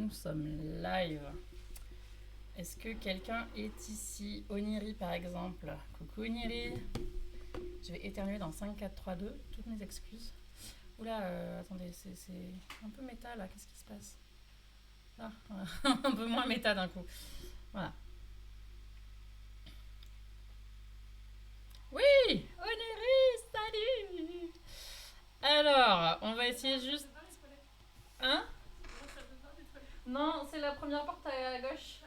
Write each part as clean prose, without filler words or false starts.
nous sommes live. Est-ce que quelqu'un est ici? Oniri par exemple. Coucou Oniri. Je vais éternuer dans 5, 4, 3, 2. Toutes mes excuses. Oula, attendez, c'est un peu méta là. Qu'est-ce qui se passe? Là, un peu moins méta d'un coup. Voilà. Oui, Oniri, salut. Alors, on va essayer juste... Hein? Non, c'est la première porte à gauche.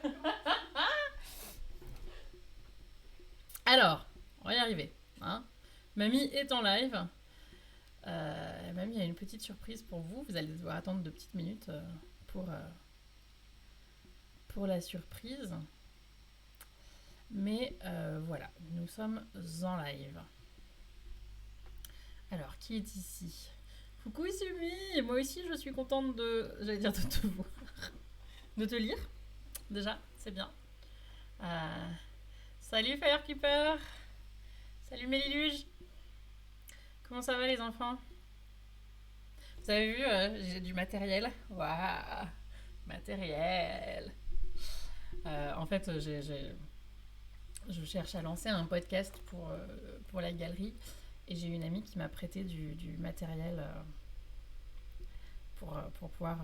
Alors, on va y arriver. Hein, Mamie est en live. Mamie a une petite surprise pour vous. Vous allez devoir attendre 2 petites minutes pour la surprise. Mais voilà, nous sommes en live. Alors, qui est ici? Coucou Sumi. Moi aussi, je suis contente de... J'allais dire de te voir. De te lire. Déjà, c'est bien. Salut Firekeeper. Salut Méliluge. Comment ça va les enfants? Vous avez vu, j'ai du matériel. Waouh, matériel. En fait, je cherche à lancer un podcast pour la galerie. Et j'ai une amie qui m'a prêté du matériel pour pouvoir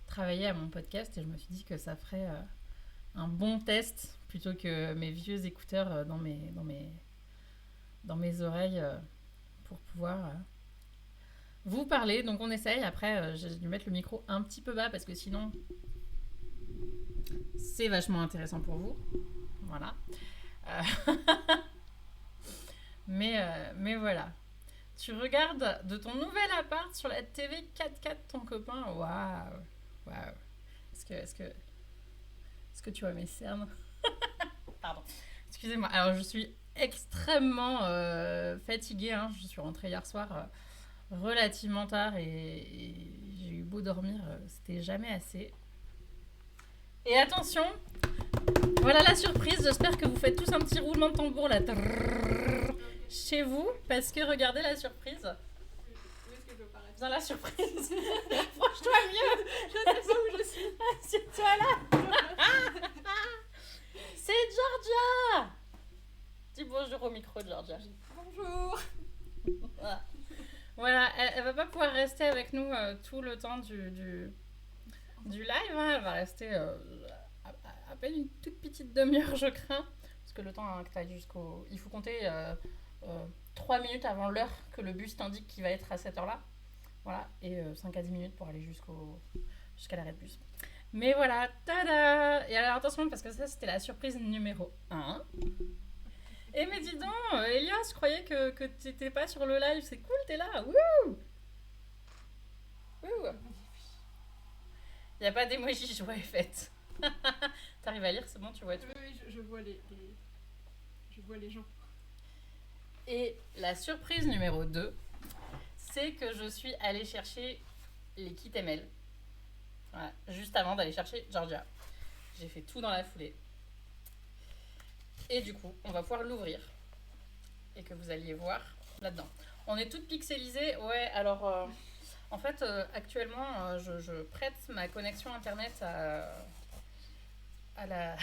travailler à mon podcast. Et je me suis dit que ça ferait un bon test plutôt que mes vieux écouteurs dans mes oreilles pour pouvoir vous parler. Donc on essaye. Après, j'ai dû mettre le micro un petit peu bas parce que sinon c'est vachement intéressant pour vous. Voilà. Mais voilà. Tu regardes de ton nouvel appart sur la TV 4K de ton copain. Waouh. Waouh. Est-ce que tu vois mes cernes? Pardon. Excusez-moi. Alors je suis extrêmement fatiguée. Hein. Je suis rentrée hier soir relativement tard et j'ai eu beau dormir, c'était jamais assez. Et attention, voilà la surprise. J'espère que vous faites tous un petit roulement de tambour là chez vous, parce que regardez la surprise. Où est-ce que je parais? Dans la surprise. Franche-toi mieux. Je sais pas où je suis. Assieds-toi là. C'est Georgia. Dis bonjour au micro, Georgia. Bonjour. Voilà, elle va pas pouvoir rester avec nous tout le temps du live. Hein. Elle va rester à peine une toute petite demi-heure, je crains. Parce que le temps que tu ailles jusqu'au... Il faut compter 3 minutes avant l'heure que le bus t'indique qu'il va être à cette heure-là. Voilà, et 5 à 10 minutes pour aller jusqu'à l'arrêt de bus. Mais voilà, tada! Et alors attention, parce que ça, c'était la surprise numéro 1. Et mais dis donc, Elias, je croyais que t'étais pas sur le live. C'est cool, t'es là. Wouh! Wouh! Y a pas d'émoji, joie est faite. T'arrives à lire, c'est bon, tu vois tout. Oui, je vois les gens. Et la surprise numéro 2, c'est que je suis allée chercher les kits ML. Voilà, juste avant d'aller chercher Georgia. J'ai fait tout dans la foulée. Et du coup, on va pouvoir l'ouvrir. Et que vous alliez voir là-dedans. On est toutes pixelisées. Ouais, alors... en fait, actuellement, je prête ma connexion internet à la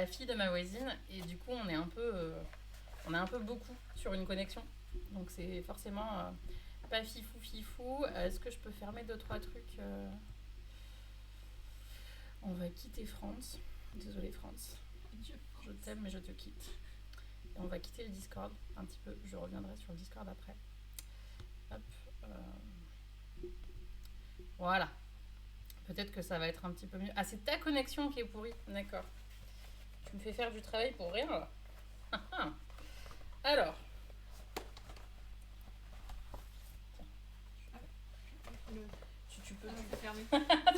fille de ma voisine. Et du coup, on est un peu beaucoup sur une connexion. Donc c'est forcément pas fifou. Est-ce que je peux fermer 2-3 trucs On va quitter France. Désolée France. Je t'aime mais je te quitte. Et on va quitter le Discord un petit peu. Je reviendrai sur le Discord après. Hop. Voilà. Peut-être que ça va être un petit peu mieux. Ah, c'est ta connexion qui est pourrie. D'accord. Tu me fais faire du travail pour rien là. Alors. Tu peux fermer.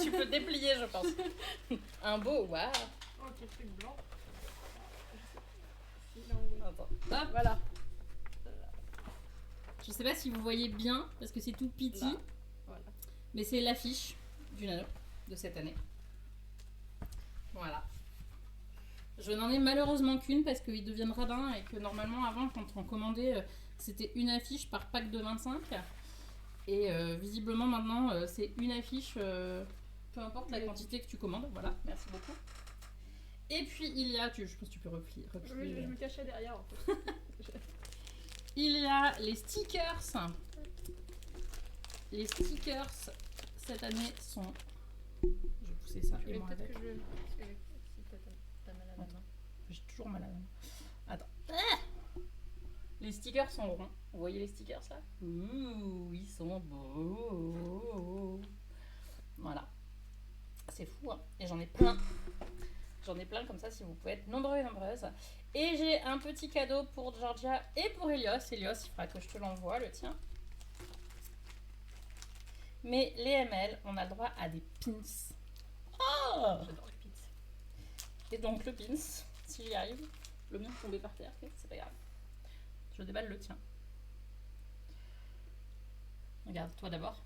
tu peux déplier, je pense. Un beau, waouh. Oh, quel truc blanc. Attends. Hop, voilà. Je sais pas si vous voyez bien parce que c'est tout petit. Là. Voilà. Mais c'est l'affiche du Nano de cette année. Voilà. Je n'en ai malheureusement qu'une parce qu'ils deviennent radins et que normalement avant quand on commandait c'était une affiche par pack de 25. Et visiblement maintenant c'est une affiche, peu importe la quantité que tu commandes. Voilà, merci beaucoup. Et puis il y a, je pense que tu peux replier. Oui, je me cachais derrière en fait. Il y a les stickers. Les stickers cette année sont. Je vais pousser ça et moi avec. T'as mal à la main. J'ai toujours mal à la main. Attends. Les stickers sont ronds. Vous voyez les stickers là? Ouh, ils sont beaux. Voilà. C'est fou, hein. Et j'en ai plein. J'en ai plein comme ça si vous pouvez être nombreux et nombreuses. Et j'ai un petit cadeau pour Georgia et pour Elios. Elios, il faudra que je te l'envoie, le tien. Mais les ML, on a le droit à des pins. Oh! J'adore les pizza. Et donc le pins, si j'y arrive, le mien est tombé par terre, c'est pas grave. Je déballe le tien. Regarde, toi d'abord.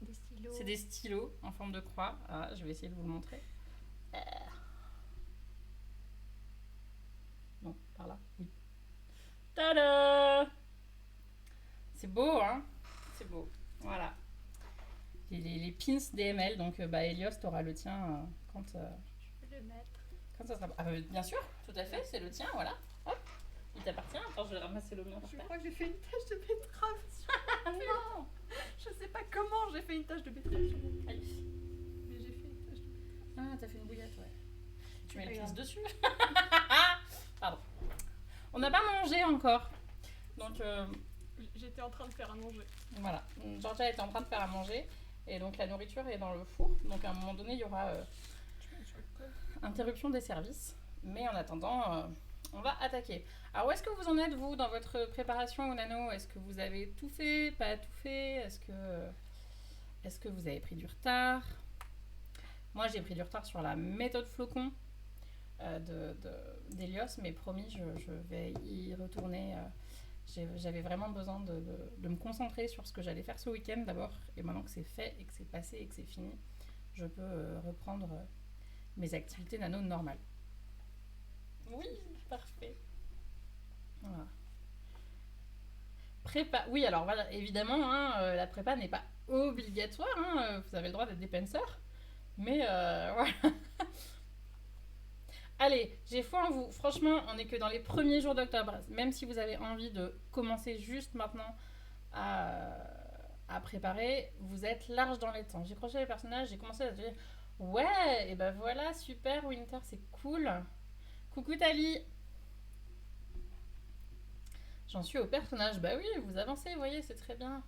Des stylos. C'est des stylos en forme de croix. Ah, je vais essayer de vous le montrer. Non, par là, oui. Tada! C'est beau, hein? C'est beau. Voilà. Les pins DML, donc Elios, t'auras le tien quand Je vais le mettre. ça sera. Ah, bien sûr, tout à fait, c'est le tien, voilà. Hop, il t'appartient. Attends, je vais ramasser le mien par Je terre. crois que j'ai fait une tache de betterave sur Ah non! Je sais pas comment j'ai fait une tache de betterave sur mon Aïe. Mais j'ai fait une tache de betterave. Ah, t'as fait une bouillette, ouais. Tu mets Pas le pins grave. dessus. Pardon. On n'a pas mangé encore. Donc J'étais en train de faire à manger. voilà. Georgia était en train de faire à manger. Et donc la nourriture est dans le four. Donc à un moment donné, il y aura interruption des services. Mais en attendant, on va attaquer. Alors où est-ce que vous en êtes, vous, dans votre préparation au nano? Est-ce que vous avez tout fait? Pas tout fait? Est-ce que vous avez pris du retard? Moi, j'ai pris du retard sur la méthode flocon d'Elios, mais promis, je vais y retourner. J'avais vraiment besoin de me concentrer sur ce que j'allais faire ce week-end d'abord. Et maintenant que c'est fait et que c'est passé et que c'est fini, je peux reprendre mes activités nano normales. Oui, parfait. Voilà. Prépa. Oui, alors voilà, évidemment, hein, la prépa n'est pas obligatoire. Hein, vous avez le droit d'être des penseurs. Mais voilà. Allez, j'ai foi en vous. Franchement, on n'est que dans les premiers jours d'octobre. Même si vous avez envie de commencer juste maintenant à préparer, vous êtes large dans les temps. J'ai croché les personnages, j'ai commencé à dire ouais, et ben voilà, super, Winter, c'est cool. Coucou Tali. J'en suis au personnage. Bah oui, vous avancez, vous voyez, c'est très bien.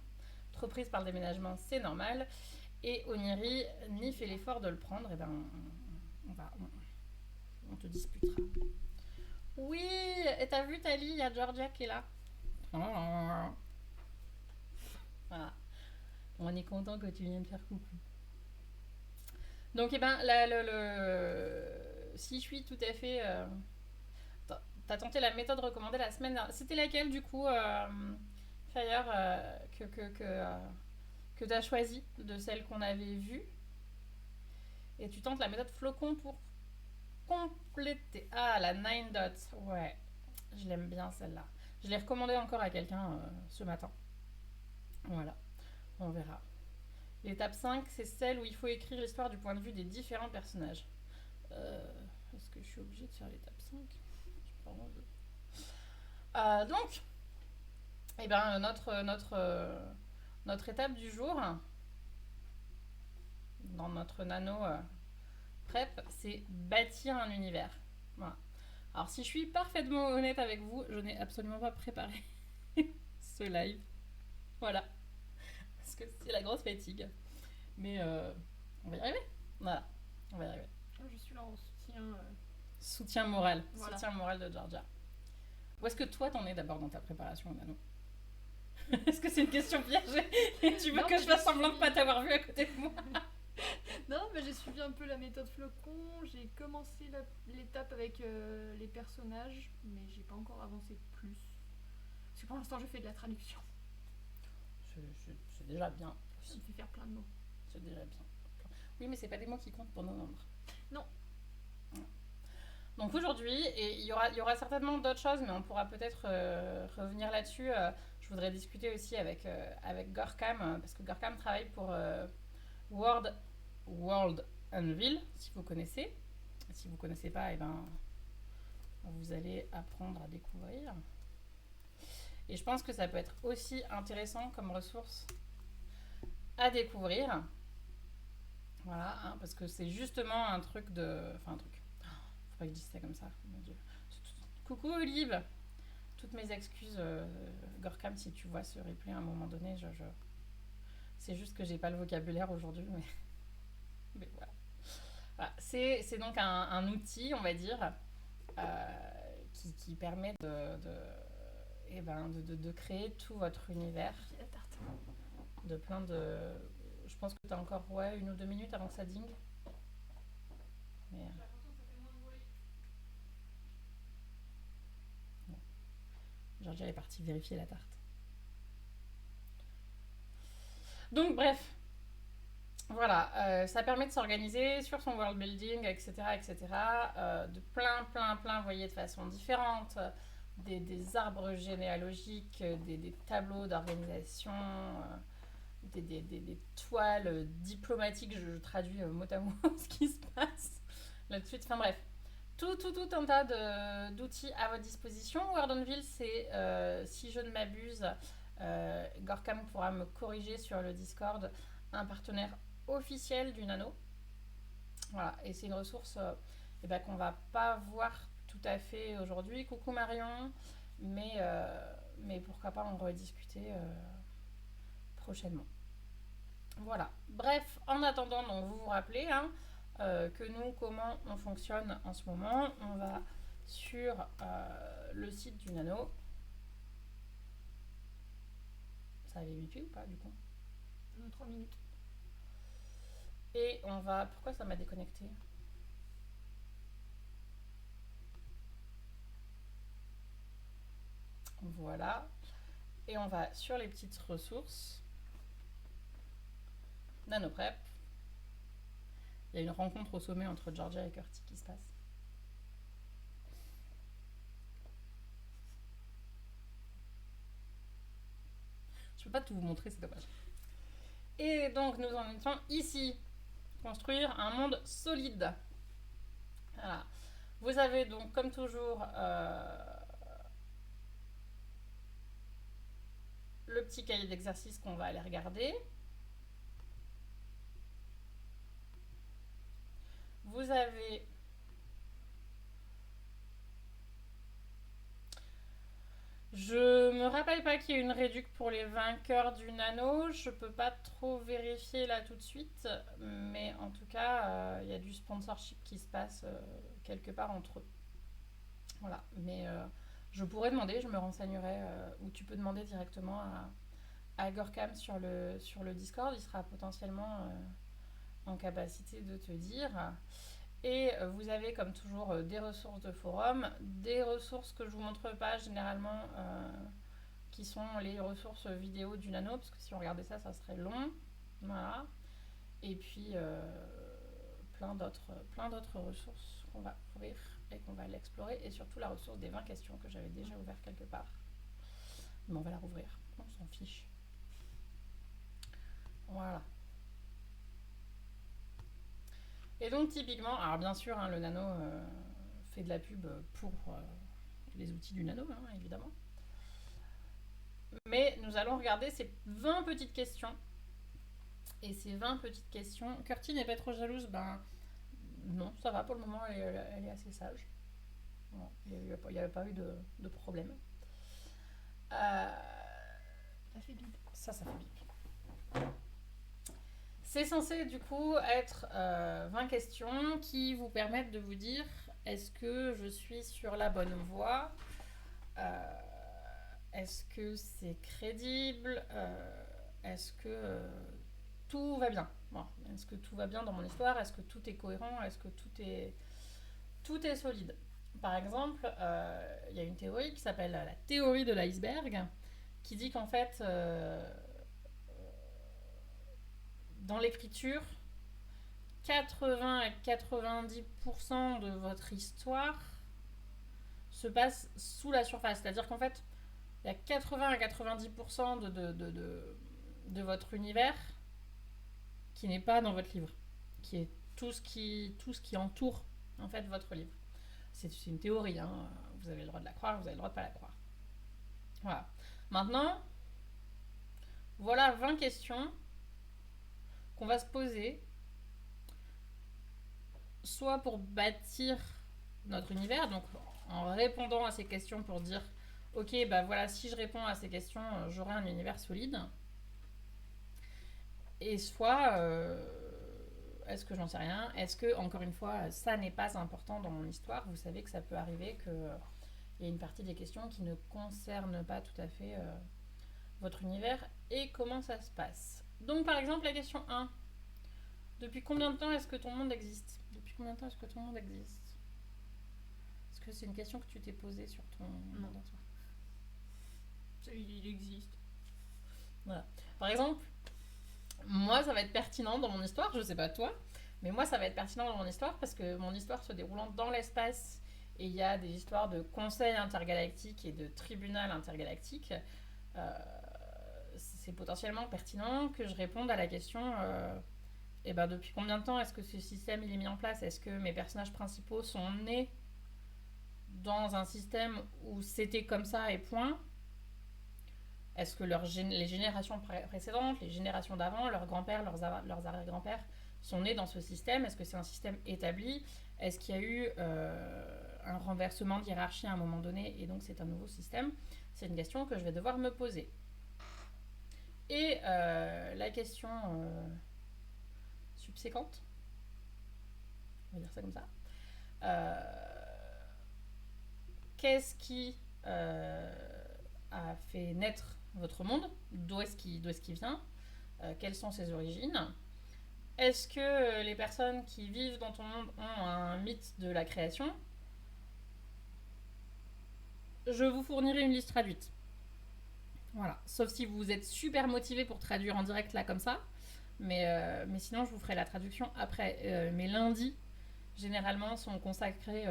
Trop prise par le déménagement, c'est normal. Et Oniri ni fait l'effort de le prendre, et ben on te disputera. Oui, et t'as vu Tali, il y a Georgia qui est là. Voilà. On est content que tu viennes faire coucou. Donc, eh ben, si je suis tout à fait. T'as tenté la méthode recommandée la semaine dernière. C'était laquelle, du coup, Fire, que t'as choisi de celle qu'on avait vue? Et tu tentes la méthode flocon pour compléter. Ah, la 9 dots. Ouais, je l'aime bien celle-là. Je l'ai recommandée encore à quelqu'un ce matin. Voilà, on verra. L'étape 5, c'est celle où il faut écrire l'histoire du point de vue des différents personnages. Est-ce que je suis obligée de faire l'étape 5? J'ai pas envie. Donc, eh ben, notre étape du jour, dans notre nano prep, c'est bâtir un univers. Voilà. Alors, si je suis parfaitement honnête avec vous, je n'ai absolument pas préparé ce live. Voilà. Parce que c'est la grosse fatigue. Mais on va y arriver. Voilà, on va y arriver. Je suis là en soutien. Soutien moral. Voilà. Soutien moral de Georgia. Où est-ce que toi t'en es d'abord dans ta préparation au nano? Est-ce que c'est une question piège et tu veux Non, que je fasse semblant de pas t'avoir vu à côté de moi? Non, mais j'ai suivi un peu la méthode flocon. J'ai commencé l'étape avec les personnages, mais j'ai pas encore avancé plus. Parce que pour l'instant, je fais de la traduction. C'est déjà bien. Ça me fait faire plein de mots. C'est déjà bien. Oui, mais c'est pas des mots qui comptent pour nos nombres. Non. Donc aujourd'hui, et il y aura certainement d'autres choses, mais on pourra peut-être revenir là-dessus. Je voudrais discuter aussi avec Gorkam, parce que Gorkam travaille pour World Anvil, si vous connaissez. Si vous ne connaissez pas, eh ben, vous allez apprendre à découvrir. Et je pense que ça peut être aussi intéressant comme ressource à découvrir. Voilà, hein, parce que c'est justement un truc de... Enfin, un truc. Faut pas que je dise ça comme ça, mon Dieu. Coucou Olive. Toutes mes excuses, Gorkam, si tu vois ce replay à un moment donné, c'est juste que j'ai pas le vocabulaire aujourd'hui, mais voilà. Voilà. C'est donc un outil, on va dire, qui permet de créer tout votre univers. La tarte. De plein de... Je pense que tu as encore 1 ou 2 minutes avant que ça dingue. Mais... Bon. Georgia est partie vérifier la tarte. Donc bref, voilà, ça permet de s'organiser sur son world building, etc., de plein, vous voyez, de façon différente, des arbres généalogiques, des tableaux d'organisation, des toiles diplomatiques, je traduis mot à mot ce qui se passe là-dessus. Enfin bref, tout un tas d'outils à votre disposition. Wordenville, c'est, si je ne m'abuse, Gorkam pourra me corriger sur le Discord, un partenaire officiel du Nano. Voilà, et c'est une ressource qu'on va pas voir tout à fait aujourd'hui. Coucou Marion, mais pourquoi pas en rediscuter prochainement. Voilà. Bref, en attendant, donc vous vous rappelez que nous, comment on fonctionne en ce moment. On va sur le site du Nano. Ça avait bipé ou pas du coup? 3 minutes. Et on va... Pourquoi ça m'a déconnecté? Voilà. Et on va sur les petites ressources. NanoPrep. Il y a une rencontre au sommet entre Georgia et Curti qui se passe. Je peux pas tout vous montrer, c'est dommage. Et donc nous en étions ici. Construire un monde solide. Voilà. Vous avez donc comme toujours le petit cahier d'exercice qu'on va aller regarder. Vous avez je me rappelle pas qu'il y ait une réduc pour les vainqueurs du Nano. Je peux pas trop vérifier là tout de suite, mais en tout cas, il y a du sponsorship qui se passe quelque part entre eux. Voilà, mais je pourrais demander, je me renseignerai, ou tu peux demander directement à Gorkam sur le Discord. Il sera potentiellement en capacité de te dire. Et vous avez comme toujours des ressources de forum, des ressources que je vous montre pas généralement, qui sont les ressources vidéo du Nano, parce que si on regardait ça, ça serait long. Voilà. Et puis plein d'autres ressources qu'on va ouvrir et qu'on va aller explorer, et surtout la ressource des 20 questions que j'avais déjà ouvert quelque part. Mais on va la rouvrir, on s'en fiche. Voilà. Et donc typiquement, alors bien sûr, le Nano fait de la pub pour les outils du Nano, évidemment. Mais nous allons regarder ces 20 petites questions. Et ces 20 petites questions... Curti n'est pas trop jalouse? Ben non, ça va pour le moment, elle est assez sage. Bon, il n'y avait pas eu de problème. Ça fait bip. Ça fait bip. C'est censé du coup être 20 questions qui vous permettent de vous dire est-ce que je suis sur la bonne voie, est-ce que c'est crédible, est-ce que tout va bien, bon, est-ce que tout va bien dans mon histoire, est-ce que tout est cohérent, est-ce que tout est solide. Par exemple, il y a une théorie qui s'appelle la théorie de l'iceberg qui dit qu'en fait dans l'écriture, 80 à 90% de votre histoire se passe sous la surface. C'est-à-dire qu'en fait, Il y a 80 à 90% de votre univers qui n'est pas dans votre livre, qui est tout ce qui entoure en fait votre livre. C'est une théorie, hein. Vous avez le droit de la croire, vous avez le droit de pas la croire. Voilà. Maintenant, voilà 20 questions qu'on va se poser, soit pour bâtir notre univers, donc en répondant à ces questions pour dire ok, bah voilà, si je réponds à ces questions, j'aurai un univers solide. Et soit, est-ce que j'en sais rien, est-ce que, encore une fois, ça n'est pas important dans mon histoire, vous savez que ça peut arriver qu'il y a une partie des questions qui ne concernent pas tout à fait votre univers et comment ça se passe. Donc par exemple, la question 1. Depuis combien de temps est-ce que ton monde existe? Depuis combien de temps est-ce que ton monde existe? Est-ce que c'est une question que tu t'es posée sur ton monde à toi? Il existe. Voilà. Par exemple, moi, ça va être pertinent dans mon histoire, je sais pas toi, mais moi, ça va être pertinent dans mon histoire parce que mon histoire se déroulant dans l'espace et il y a des histoires de conseils intergalactiques et de tribunal intergalactique, c'est potentiellement pertinent que je réponde à la question et ben, depuis combien de temps est-ce que ce système il est mis en place? Est-ce que mes personnages principaux sont nés dans un système où c'était comme ça et point? Est-ce que les générations précédentes, les générations d'avant, leurs grands-pères, leurs arrière-grands-pères sont nés dans ce système? Est-ce que c'est un système établi? Est-ce qu'il y a eu un renversement de hiérarchie à un moment donné et donc c'est un nouveau système? C'est une question que je vais devoir me poser. Et la question subséquente, on va dire ça comme ça, qu'est-ce qui a fait naître votre monde? D'où est-ce qu'il vient? Quelles sont ses origines? Est-ce que les personnes qui vivent dans ton monde ont un mythe de la création? Je vous fournirai une liste traduite. Voilà. Sauf si vous êtes super motivé pour traduire en direct là comme ça. Mais sinon, je vous ferai la traduction après. Mes lundis, généralement, sont consacrés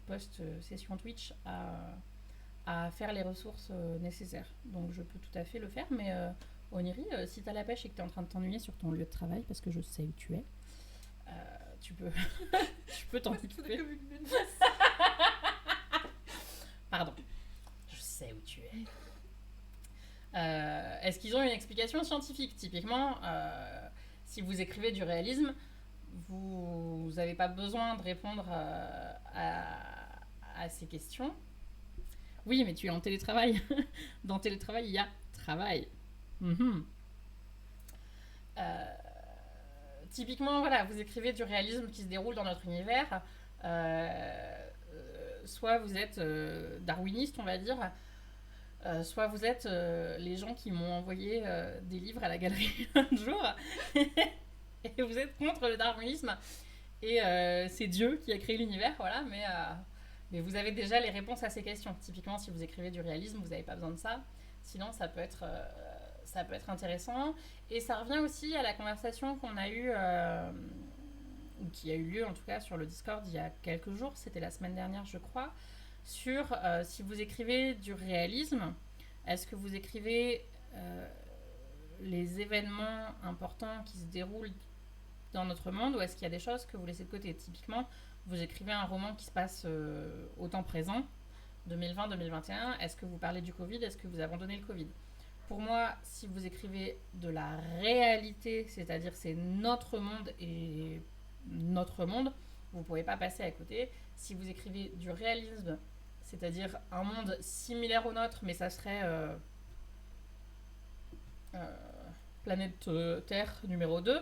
post-session Twitch à faire les ressources nécessaires. Donc je peux tout à fait le faire, mais Oniri, si t'as la pêche et que t'es en train de t'ennuyer sur ton lieu de travail, parce que je sais où tu es, tu peux tu peux t'en occuper. Pardon. Je sais où tu es. Est-ce qu'ils ont une explication scientifique? Typiquement, si vous écrivez du réalisme, vous n'avez pas besoin de répondre à ces questions. Oui, mais tu es en télétravail. Dans télétravail, il y a travail. Typiquement, voilà, vous écrivez du réalisme qui se déroule dans notre univers. Soit vous êtes darwiniste, on va dire, soit vous êtes les gens qui m'ont envoyé des livres à la galerie un jour, et vous êtes contre le darwinisme. Et c'est Dieu qui a créé l'univers, voilà, mais vous avez déjà les réponses à ces questions. Typiquement, si vous écrivez du réalisme, vous n'avez pas besoin de ça. Sinon, ça peut être intéressant. Et ça revient aussi à la conversation qu'on a eue, ou qui a eu lieu en tout cas sur le Discord il y a quelques jours, c'était la semaine dernière je crois, sur si vous écrivez du réalisme, est-ce que vous écrivez les événements importants qui se déroulent dans notre monde, ou est-ce qu'il y a des choses que vous laissez de côté? Typiquement, vous écrivez un roman qui se passe au temps présent, 2020-2021, est-ce que vous parlez du Covid? Est-ce que vous abandonnez le Covid? Pour moi, si vous écrivez de la réalité, c'est-à-dire c'est notre monde et notre monde, vous ne pouvez pas passer à côté. Si vous écrivez du réalisme, c'est-à-dire un monde similaire au nôtre, mais ça serait planète Terre numéro 2,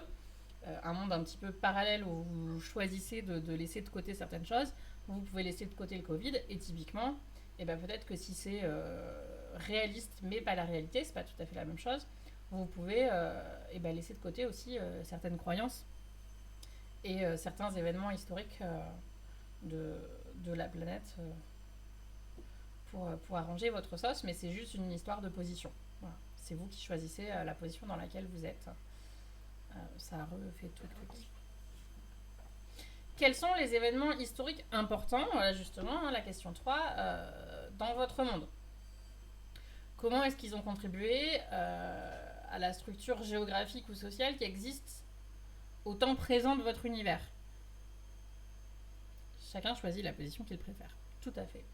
un monde un petit peu parallèle où vous choisissez de laisser de côté certaines choses, vous pouvez laisser de côté le Covid, et typiquement, et ben peut-être que si c'est réaliste mais pas la réalité, c'est pas tout à fait la même chose, vous pouvez et ben laisser de côté aussi certaines croyances et certains événements historiques de la planète pour arranger votre sauce, mais c'est juste une histoire de position. Voilà. C'est vous qui choisissez la position dans laquelle vous êtes. Ça refait tout. Quels sont les événements historiques importants, justement, la question 3, dans votre monde? comment est-ce qu'ils ont contribué à la structure géographique ou sociale qui existe au temps présent de votre univers. Chacun choisit la position qu'il préfère. Tout à fait.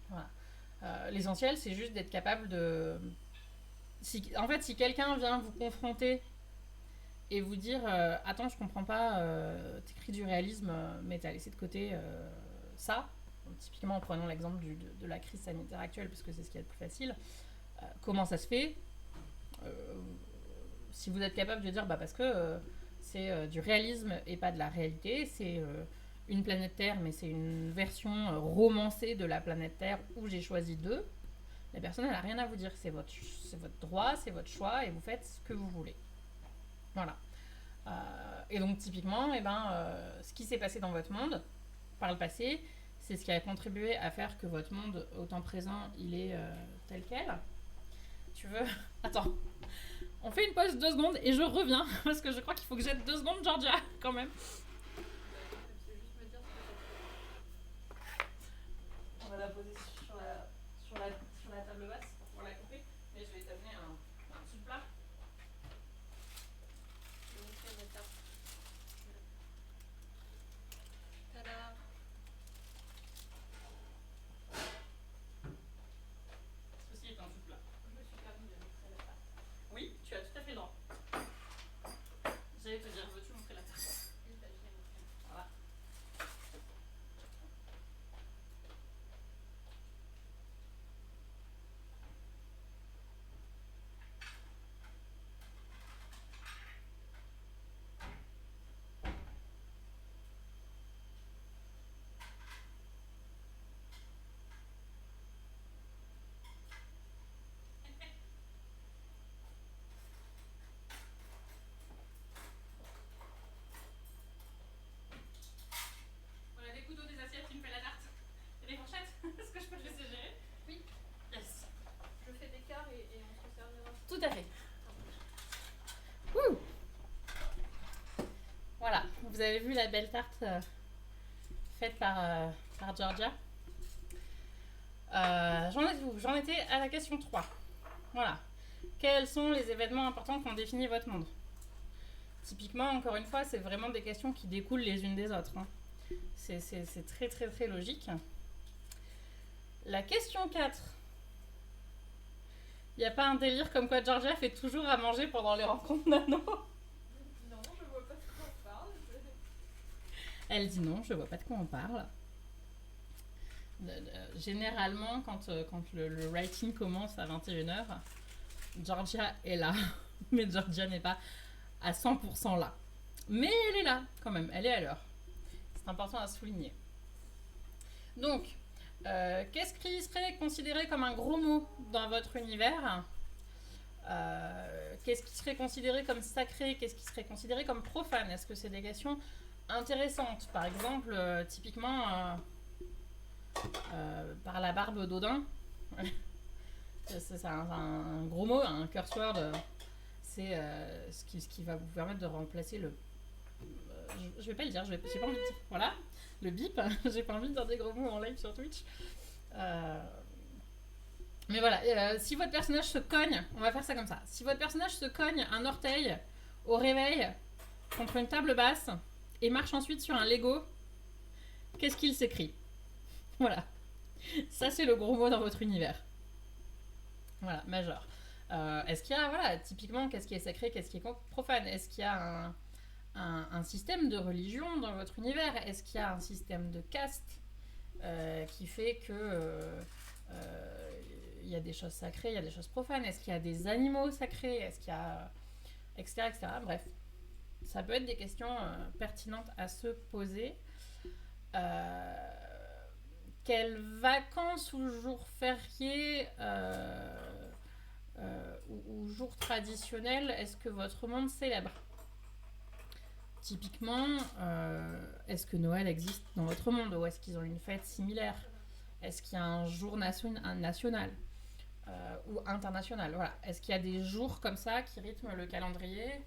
Voilà. L'essentiel, c'est juste d'être capable de... En fait, si quelqu'un vient vous confronter et vous dire attends, je comprends pas, t'écris du réalisme, mais t'as laissé de côté ça, donc, typiquement en prenant l'exemple de la crise sanitaire actuelle, parce que c'est ce qu'il y a de plus facile, comment ça se fait si vous êtes capable de dire parce que c'est du réalisme et pas de la réalité, c'est une planète Terre, mais c'est une version romancée de la planète Terre où j'ai choisi deux, la personne elle n'a rien à vous dire, c'est votre droit, c'est votre choix et vous faites ce que vous voulez. Voilà. Et donc typiquement, ce qui s'est passé dans votre monde par le passé, c'est ce qui a contribué à faire que votre monde au temps présent il est tel quel. Tu veux... Attends. On fait une pause 2 secondes et je reviens parce que je crois qu'il faut que j'aide 2 secondes Georgia quand même. On va la poser sur la table basse pour pouvoir la couper, mais je vais t'amener un petit plat. Je vais montrer mes tartes. Tada! Ceci est un tout plat. Je me suis permis de montrer la tarte. Oui, tu as tout à fait le droit. J'allais te dire, veux-tu montrer la tarte? Voilà. On a des couteaux, des assiettes, tu me fais la tarte. Et des fourchettes? Est-ce que je peux te laisser gérer? Oui. Yes. Je fais des quarts et on se servira. Tout à fait. Ouh. Voilà, vous avez vu la belle tarte faite par Georgia. J'en étais à la question 3. Voilà. Quels sont les événements importants qui ont défini votre monde? Typiquement, encore une fois, c'est vraiment des questions qui découlent les unes des autres. Hein. C'est très très très logique. La question 4. Il n'y a pas un délire comme quoi Georgia fait toujours à manger pendant les rencontres nano? Non, je vois pas de quoi on parle. Elle dit non, je vois pas de quoi on parle. Généralement, quand le writing commence à 21h, Georgia est là. Mais Georgia n'est pas à 100% là. Mais elle est là, quand même. Elle est à l'heure. C'est important à souligner. Donc, qu'est-ce qui serait considéré comme un gros mot dans votre univers? Qu'est-ce qui serait considéré comme sacré? Qu'est-ce qui serait considéré comme profane? Est-ce que c'est des questions intéressantes? Par exemple, typiquement, par la barbe d'Odin. C'est un gros mot, un curse word. C'est ce qui va vous permettre de remplacer le... je vais pas le dire, j'ai pas envie de dire. Voilà, le bip. J'ai pas envie de dire des gros mots en live sur Twitch. Mais voilà, si votre personnage se cogne, on va faire ça comme ça. Si votre personnage se cogne un orteil au réveil contre une table basse et marche ensuite sur un Lego, qu'est-ce qu'il s'écrit? Voilà. Ça, c'est le gros mot dans votre univers. Voilà, majeur. Est-ce qu'il y a, voilà, typiquement, qu'est-ce qui est sacré, qu'est-ce qui est profane? Est-ce qu'il y a un système de religion dans votre univers? Est-ce qu'il y a un système de caste qui fait que il y a des choses sacrées, il y a des choses profanes? Est-ce qu'il y a des animaux sacrés? Est-ce qu'il y a... etc., etc. Bref, ça peut être des questions pertinentes à se poser. Quelles vacances ou jours fériés ou jours traditionnels est-ce que votre monde célèbre? Typiquement, est-ce que Noël existe dans votre monde ou est-ce qu'ils ont une fête similaire? Est-ce qu'il y a un jour national ou international? Voilà. Est-ce qu'il y a des jours comme ça qui rythment le calendrier?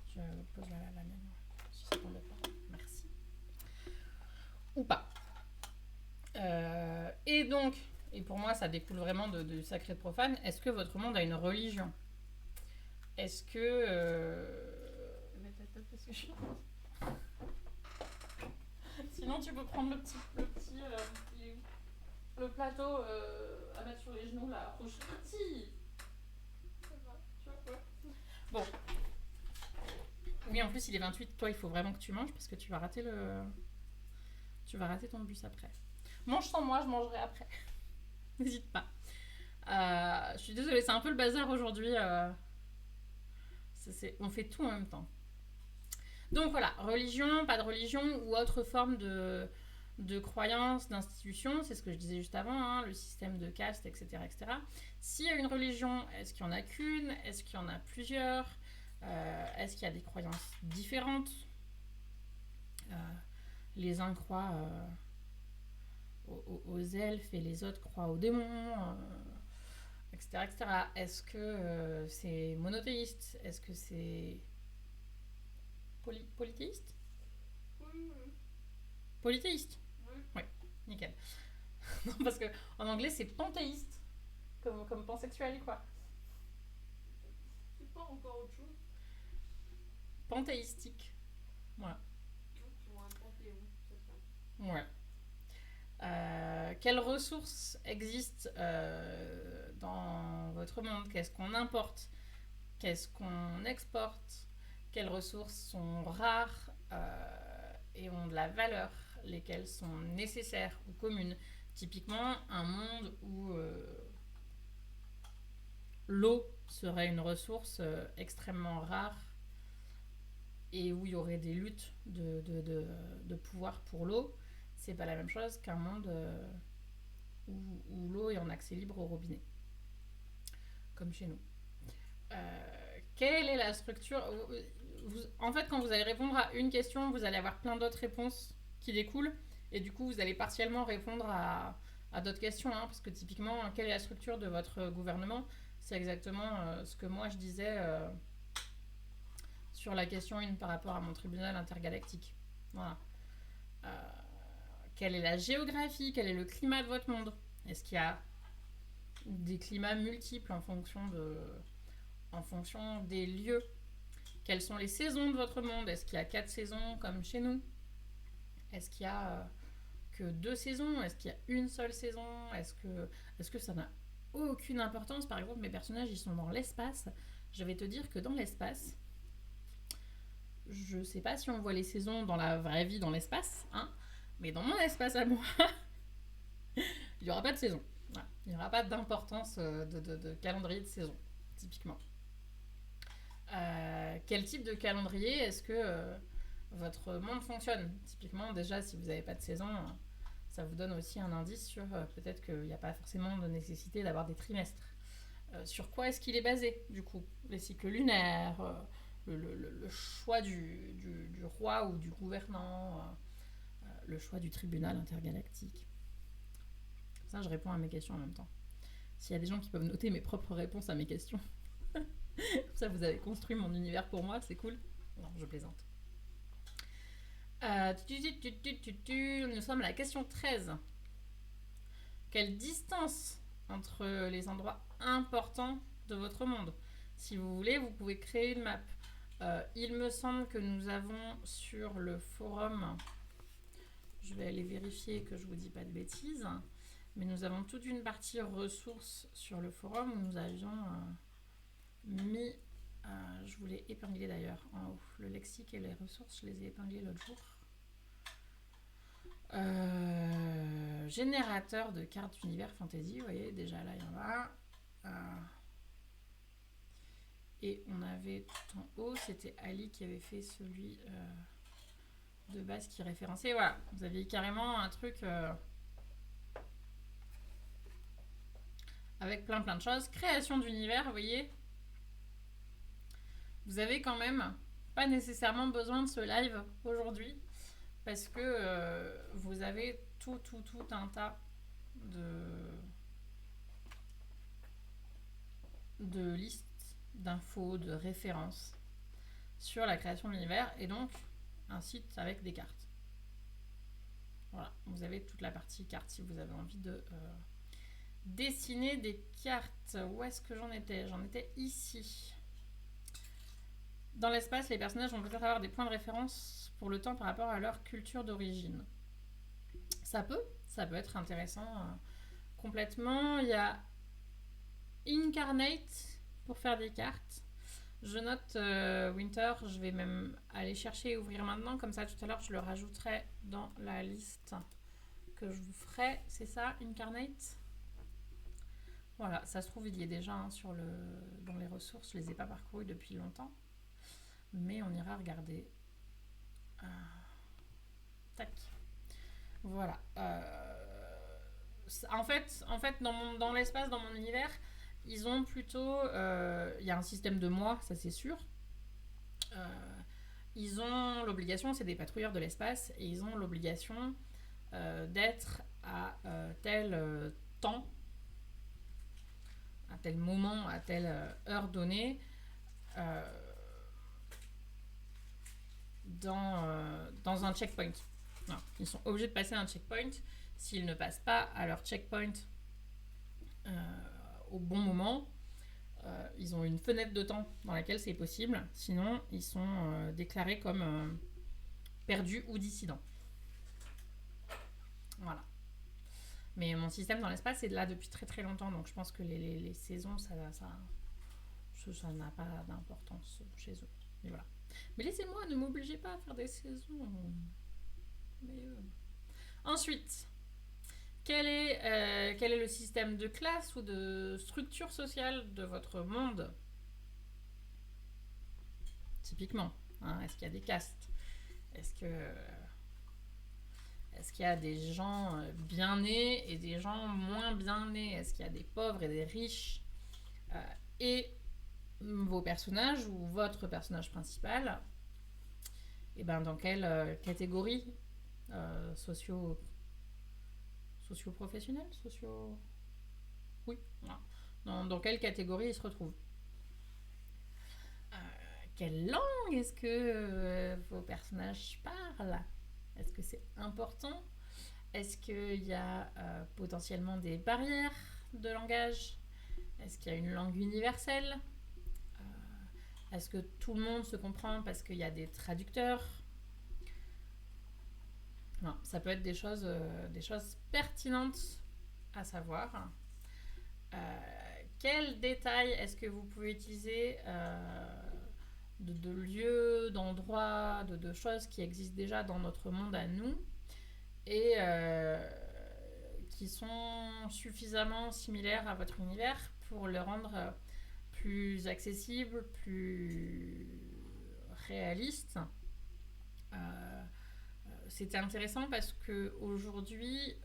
Je pose la mienne, si ça tombe pas. Merci. Ou pas. Et donc, et pour moi ça découle vraiment de sacré de profane, est-ce que votre monde a une religion? Est-ce que... Je vais mettre la table parce que je... Sinon tu peux prendre le plateau à mettre sur les genoux là, approche petit. Ça va. Tu vois quoi? Bon. Oui, en plus il est 28, toi il faut vraiment que tu manges parce que tu vas rater ton bus après. Mange sans moi, je mangerai après. N'hésite pas. Je suis désolée, c'est un peu le bazar aujourd'hui. On fait tout en même temps. Donc voilà, religion, pas de religion ou autre forme de croyance, d'institution, c'est ce que je disais juste avant, hein, le système de caste, etc., etc. S'il y a une religion, est-ce qu'il y en a qu'une? Est-ce qu'il y en a plusieurs? Est-ce qu'il y a des croyances différentes? Les uns croient aux elfes et les autres croient aux démons, etc., etc. Est-ce que c'est monothéiste? Est-ce que c'est polythéiste? Oui. Polythéiste? Oui. Oui, nickel. Non, parce que en anglais c'est panthéiste, comme pansexuel, quoi. C'est pas encore autre chose. Panthéistique. Voilà. Donc, ils ont un panthéon, c'est ça. Ouais. Quelles ressources existent dans votre monde? Qu'est-ce qu'on importe? Qu'est-ce qu'on exporte? Quelles ressources sont rares et ont de la valeur? Lesquelles sont nécessaires ou communes? Typiquement, un monde où l'eau serait une ressource extrêmement rare et où il y aurait des luttes de pouvoir pour l'eau, c'est pas la même chose qu'un monde où l'eau est en accès libre au robinet, comme chez nous. Quelle est la structure? En fait, quand vous allez répondre à une question, vous allez avoir plein d'autres réponses qui découlent, et du coup, vous allez partiellement répondre à d'autres questions, hein, parce que typiquement, quelle est la structure de votre gouvernement? C'est exactement ce que moi je disais sur la question 1 par rapport à mon tribunal intergalactique. Voilà. Quelle est la géographie? Quel est le climat de votre monde? Est-ce qu'il y a des climats multiples en fonction des lieux? Quelles sont les saisons de votre monde? Est-ce qu'il y a 4 saisons comme chez nous? Est-ce qu'il y a que 2 saisons? Est-ce qu'il y a une seule saison? Est-ce que ça n'a aucune importance? Par exemple, mes personnages, ils sont dans l'espace. Je vais te dire que dans l'espace, je sais pas si on voit les saisons dans la vraie vie dans l'espace, hein, mais dans mon espace à moi, il n'y aura pas de saison. Voilà. Il n'y aura pas d'importance de calendrier de saison, typiquement. Quel type de calendrier est-ce que votre monde fonctionne? Typiquement, déjà, si vous n'avez pas de saison, ça vous donne aussi un indice sur peut-être qu'il n'y a pas forcément de nécessité d'avoir des trimestres. Sur quoi est-ce qu'il est basé, du coup? Les cycles lunaires, le choix du roi ou du gouvernant, le choix du tribunal intergalactique. Ça, je réponds à mes questions en même temps. S'il y a des gens qui peuvent noter mes propres réponses à mes questions, ça, vous avez construit mon univers pour moi, c'est cool. Non, je plaisante. Nous sommes à la question 13. Quelle distance entre les endroits importants de votre monde? Si vous voulez, vous pouvez créer une map. Il me semble que nous avons sur le forum, je vais aller vérifier que je vous dis pas de bêtises, mais nous avons toute une partie ressources sur le forum où nous avions mis, je vous l'ai épinglé d'ailleurs en haut, le lexique et les ressources, je les ai épinglés l'autre jour. Générateur de cartes d'univers fantasy, vous voyez, déjà là il y en a. Et on avait tout en haut, c'était Ali qui avait fait celui de base qui référençait. Voilà, vous aviez carrément un truc avec plein de choses. Création d'univers, vous voyez. Vous avez quand même pas nécessairement besoin de ce live aujourd'hui parce que vous avez tout un tas de listes d'infos, de références sur la création de l'univers et donc un site avec des cartes. Voilà, vous avez toute la partie cartes si vous avez envie de dessiner des cartes. Où est-ce que j'en étais? J'en étais ici. Dans l'espace, les personnages vont peut-être avoir des points de référence pour le temps par rapport à leur culture d'origine. Ça peut être intéressant complètement. Il y a Incarnate pour faire des cartes. Je note Winter, je vais même aller chercher et ouvrir maintenant, comme ça tout à l'heure je le rajouterai dans la liste que je vous ferai. C'est ça, Incarnate? Voilà, ça se trouve il y est déjà dans les ressources, je les ai pas parcourus depuis longtemps, mais on ira regarder. Tac. Voilà. En fait dans l'espace, dans mon univers, ils ont plutôt... Il y a un système de moi, ça c'est sûr. Ils ont l'obligation, c'est des patrouilleurs de l'espace, et ils ont l'obligation d'être à tel temps, à tel moment, à telle heure donnée, dans un checkpoint. Non, ils sont obligés de passer un checkpoint. S'ils ne passent pas à leur checkpoint au bon moment, ils ont une fenêtre de temps dans laquelle c'est possible. Sinon, ils sont déclarés comme perdus ou dissidents. Voilà. Mais mon système dans l'espace est là depuis très très longtemps, donc je pense que les saisons, ça n'a pas d'importance chez eux. Mais voilà. Mais laissez-moi, ne m'obligez pas à faire des saisons. Mais ensuite, quel est le système de classe ou de structure sociale de votre monde? Typiquement, hein, est-ce qu'il y a des castes? Est-ce qu'il y a des gens bien nés et des gens moins bien nés? Est-ce qu'il y a des pauvres et des riches? Et vos personnages ou votre personnage principal, et ben dans quelle catégorie socio-professionnelle, oui, voilà. Dans quelle catégorie il se retrouve? Quelle langue est-ce que vos personnages parlent? Est-ce que c'est important? Est-ce qu'il y a potentiellement des barrières de langage? Est-ce qu'il y a une langue universelle? Est-ce que tout le monde se comprend parce qu'il y a des traducteurs? Non, ça peut être des choses pertinentes à savoir. Quels détails est-ce que vous pouvez utiliser de lieux, d'endroits, de choses qui existent déjà dans notre monde à nous et qui sont suffisamment similaires à votre univers pour le rendre plus accessible, plus réaliste. C'était intéressant parce que aujourd'hui,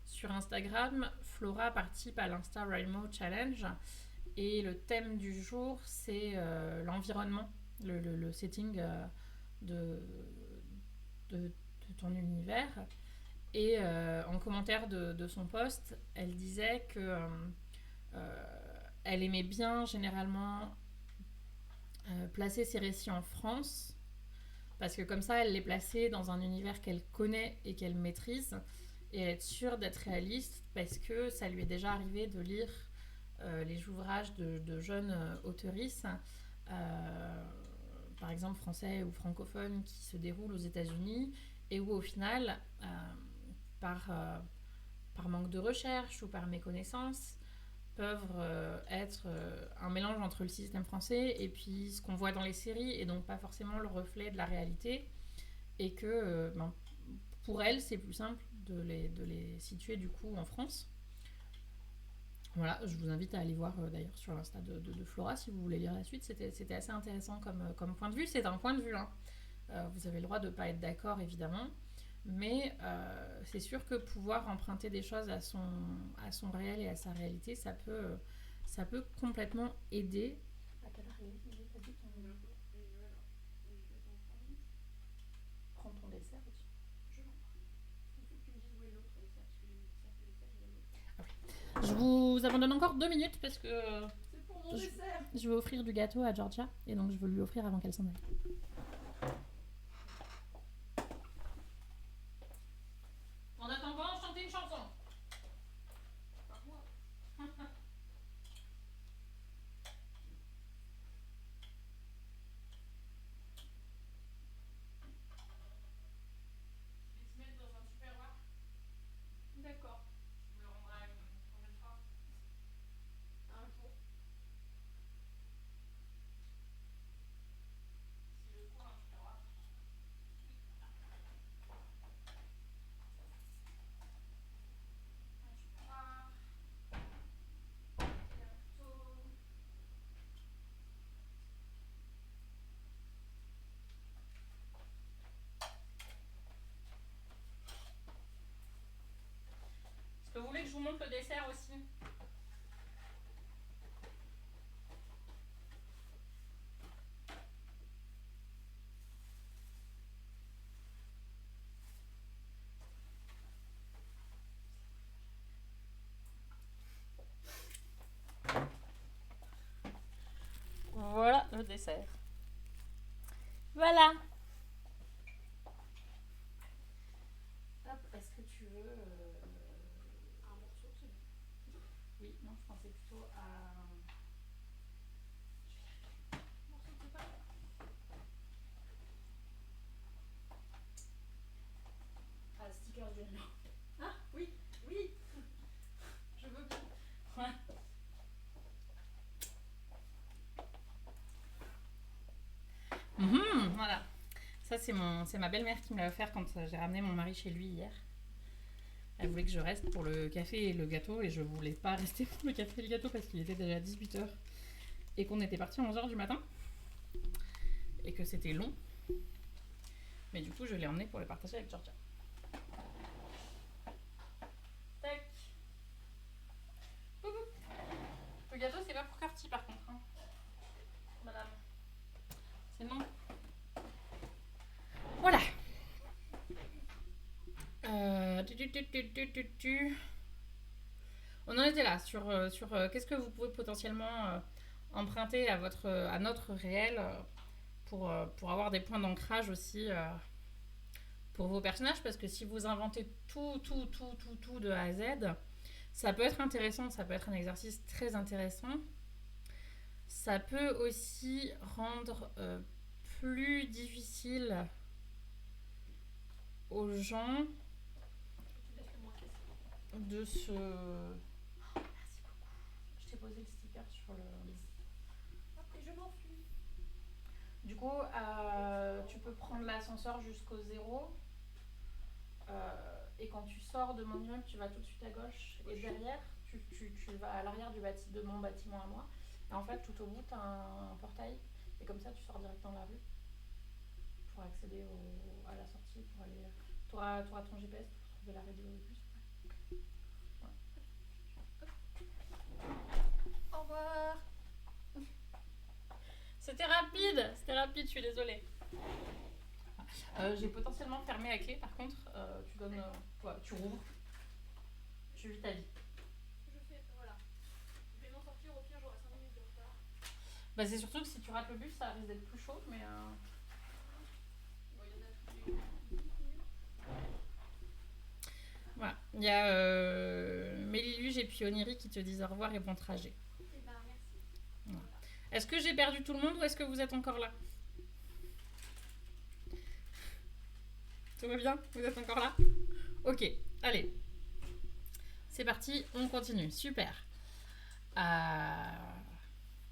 sur Instagram, Flora participe à l'Insta-Raimo Challenge et le thème du jour, c'est l'environnement, le setting de ton univers. Et en commentaire de son post, elle disait que elle aimait bien généralement placer ses récits en France, parce que comme ça, elle les plaçait dans un univers qu'elle connaît et qu'elle maîtrise, et être sûre d'être réaliste, parce que ça lui est déjà arrivé de lire les ouvrages de jeunes auteurisses, par exemple français ou francophones, qui se déroulent aux États-Unis, et où au final, par manque de recherche ou par méconnaissance, peuvent être un mélange entre le système français et puis ce qu'on voit dans les séries, et donc pas forcément le reflet de la réalité, et que pour elle c'est plus simple de les situer du coup en France. Voilà, je vous invite à aller voir d'ailleurs sur l'insta de Flora si vous voulez lire la suite. C'était assez intéressant comme point de vue. C'est un point de vue, hein. Vous avez le droit de ne pas être d'accord évidemment, mais c'est sûr que pouvoir emprunter des choses à son réel et à sa réalité, ça peut complètement aider. À quelle heure il est, t'as dit ton... Prends ton dessert aussi. Je vous abandonne encore 2 minutes parce que c'est pour mon dessert. Je vais offrir du gâteau à Georgia et donc je veux lui offrir avant qu'elle s'en aille. En attendant, chantez une chanson. Par moi. montre le dessert aussi. Voilà le dessert. Voilà. Hop, est-ce que tu veux un morceau de celui? Oui, non, je pensais plutôt à un morceau de pas. Ah, sticker de Leno. Ah, oui, oui. Je veux bien. Ouais. Voilà. Ça, c'est ma belle-mère qui me l'a offert quand j'ai ramené mon mari chez lui hier. Elle voulait que je reste pour le café et le gâteau et je voulais pas rester pour le café et le gâteau parce qu'il était déjà 18h et qu'on était parti à 11h du matin et que c'était long. Mais du coup, je l'ai emmené pour le partager avec Georgia. Tac. Le gâteau, c'est pas pour Curti par contre. Hein. Madame. C'est non. Voilà. On en était là sur qu'est-ce que vous pouvez potentiellement emprunter à notre réel pour avoir des points d'ancrage aussi pour vos personnages, parce que si vous inventez tout de A à Z, ça peut être intéressant, ça peut être un exercice très intéressant. Ça peut aussi rendre plus difficile aux gens de se... Oh, merci beaucoup. Je t'ai posé le sticker sur le... Après, je m'enfuis. Du coup, tu peux prendre l'ascenseur jusqu'au 0. Et quand tu sors de mon immeuble, tu vas tout de suite à gauche. Et derrière, tu vas à l'arrière de mon bâtiment à moi. Et en fait, tout au bout, tu as un portail. Et comme ça, tu sors direct dans la rue pour accéder à la sortie, pour aller... Tu auras ton GPS pour trouver l'arrêt du bus. Au revoir. C'était rapide, je suis désolée. J'ai potentiellement fermé la clé, par contre, tu donnes... tu rouvres. Tu vis ta vie. Voilà. Je vais m'en sortir, au pire, j'aurai 5 minutes de retard. Bah, c'est surtout que si tu rates le bus, ça risque d'être plus chaud, mais... Bon, il y en a tous les 10 minutes. Voilà. Il y a Méliluge et puis Oniri qui te disent au revoir et bon trajet. Eh ben, merci. Voilà. Est-ce que j'ai perdu tout le monde ou est-ce que vous êtes encore là? Tout va bien? Vous êtes encore là? Ok, allez. C'est parti, on continue. Super.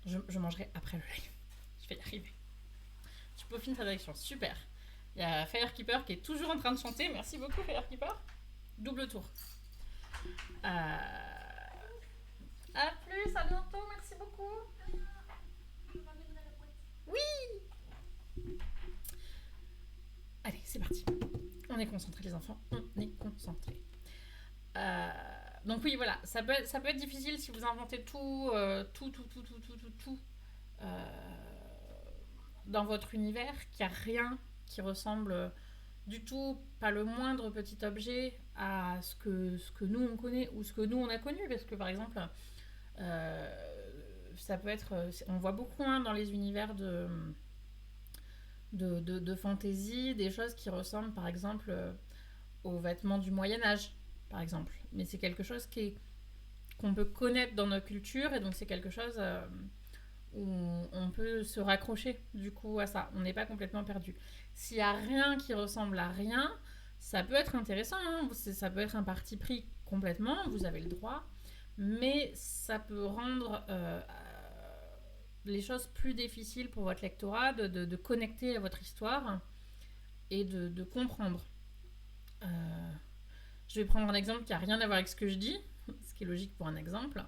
Je mangerai après le live. Je vais y arriver. Tu peaufines ta direction. Super. Il y a Firekeeper qui est toujours en train de chanter. Merci beaucoup, Firekeeper. Double tour. À plus, à bientôt. Merci beaucoup. Oui. Allez, c'est parti. On est concentrés, les enfants. On est concentrés. Donc oui, voilà. Ça peut être difficile si vous inventez tout dans votre univers, qu'il n'y a rien qui ressemble du tout, pas le moindre petit objet à ce que nous on connaît ou ce que nous on a connu, parce que par exemple ça peut être, on voit beaucoup dans les univers de fantasy des choses qui ressemblent par exemple aux vêtements du Moyen-Âge par exemple, mais c'est quelque chose qu'on peut connaître dans notre culture et donc c'est quelque chose où on peut se raccrocher du coup à ça, on n'est pas complètement perdu. S'il n'y a rien qui ressemble à rien, ça peut être intéressant, hein, ça peut être un parti pris complètement, vous avez le droit, mais ça peut rendre les choses plus difficiles pour votre lectorat de connecter à votre histoire et de comprendre. Je vais prendre un exemple qui n'a rien à voir avec ce que je dis, ce qui est logique pour un exemple.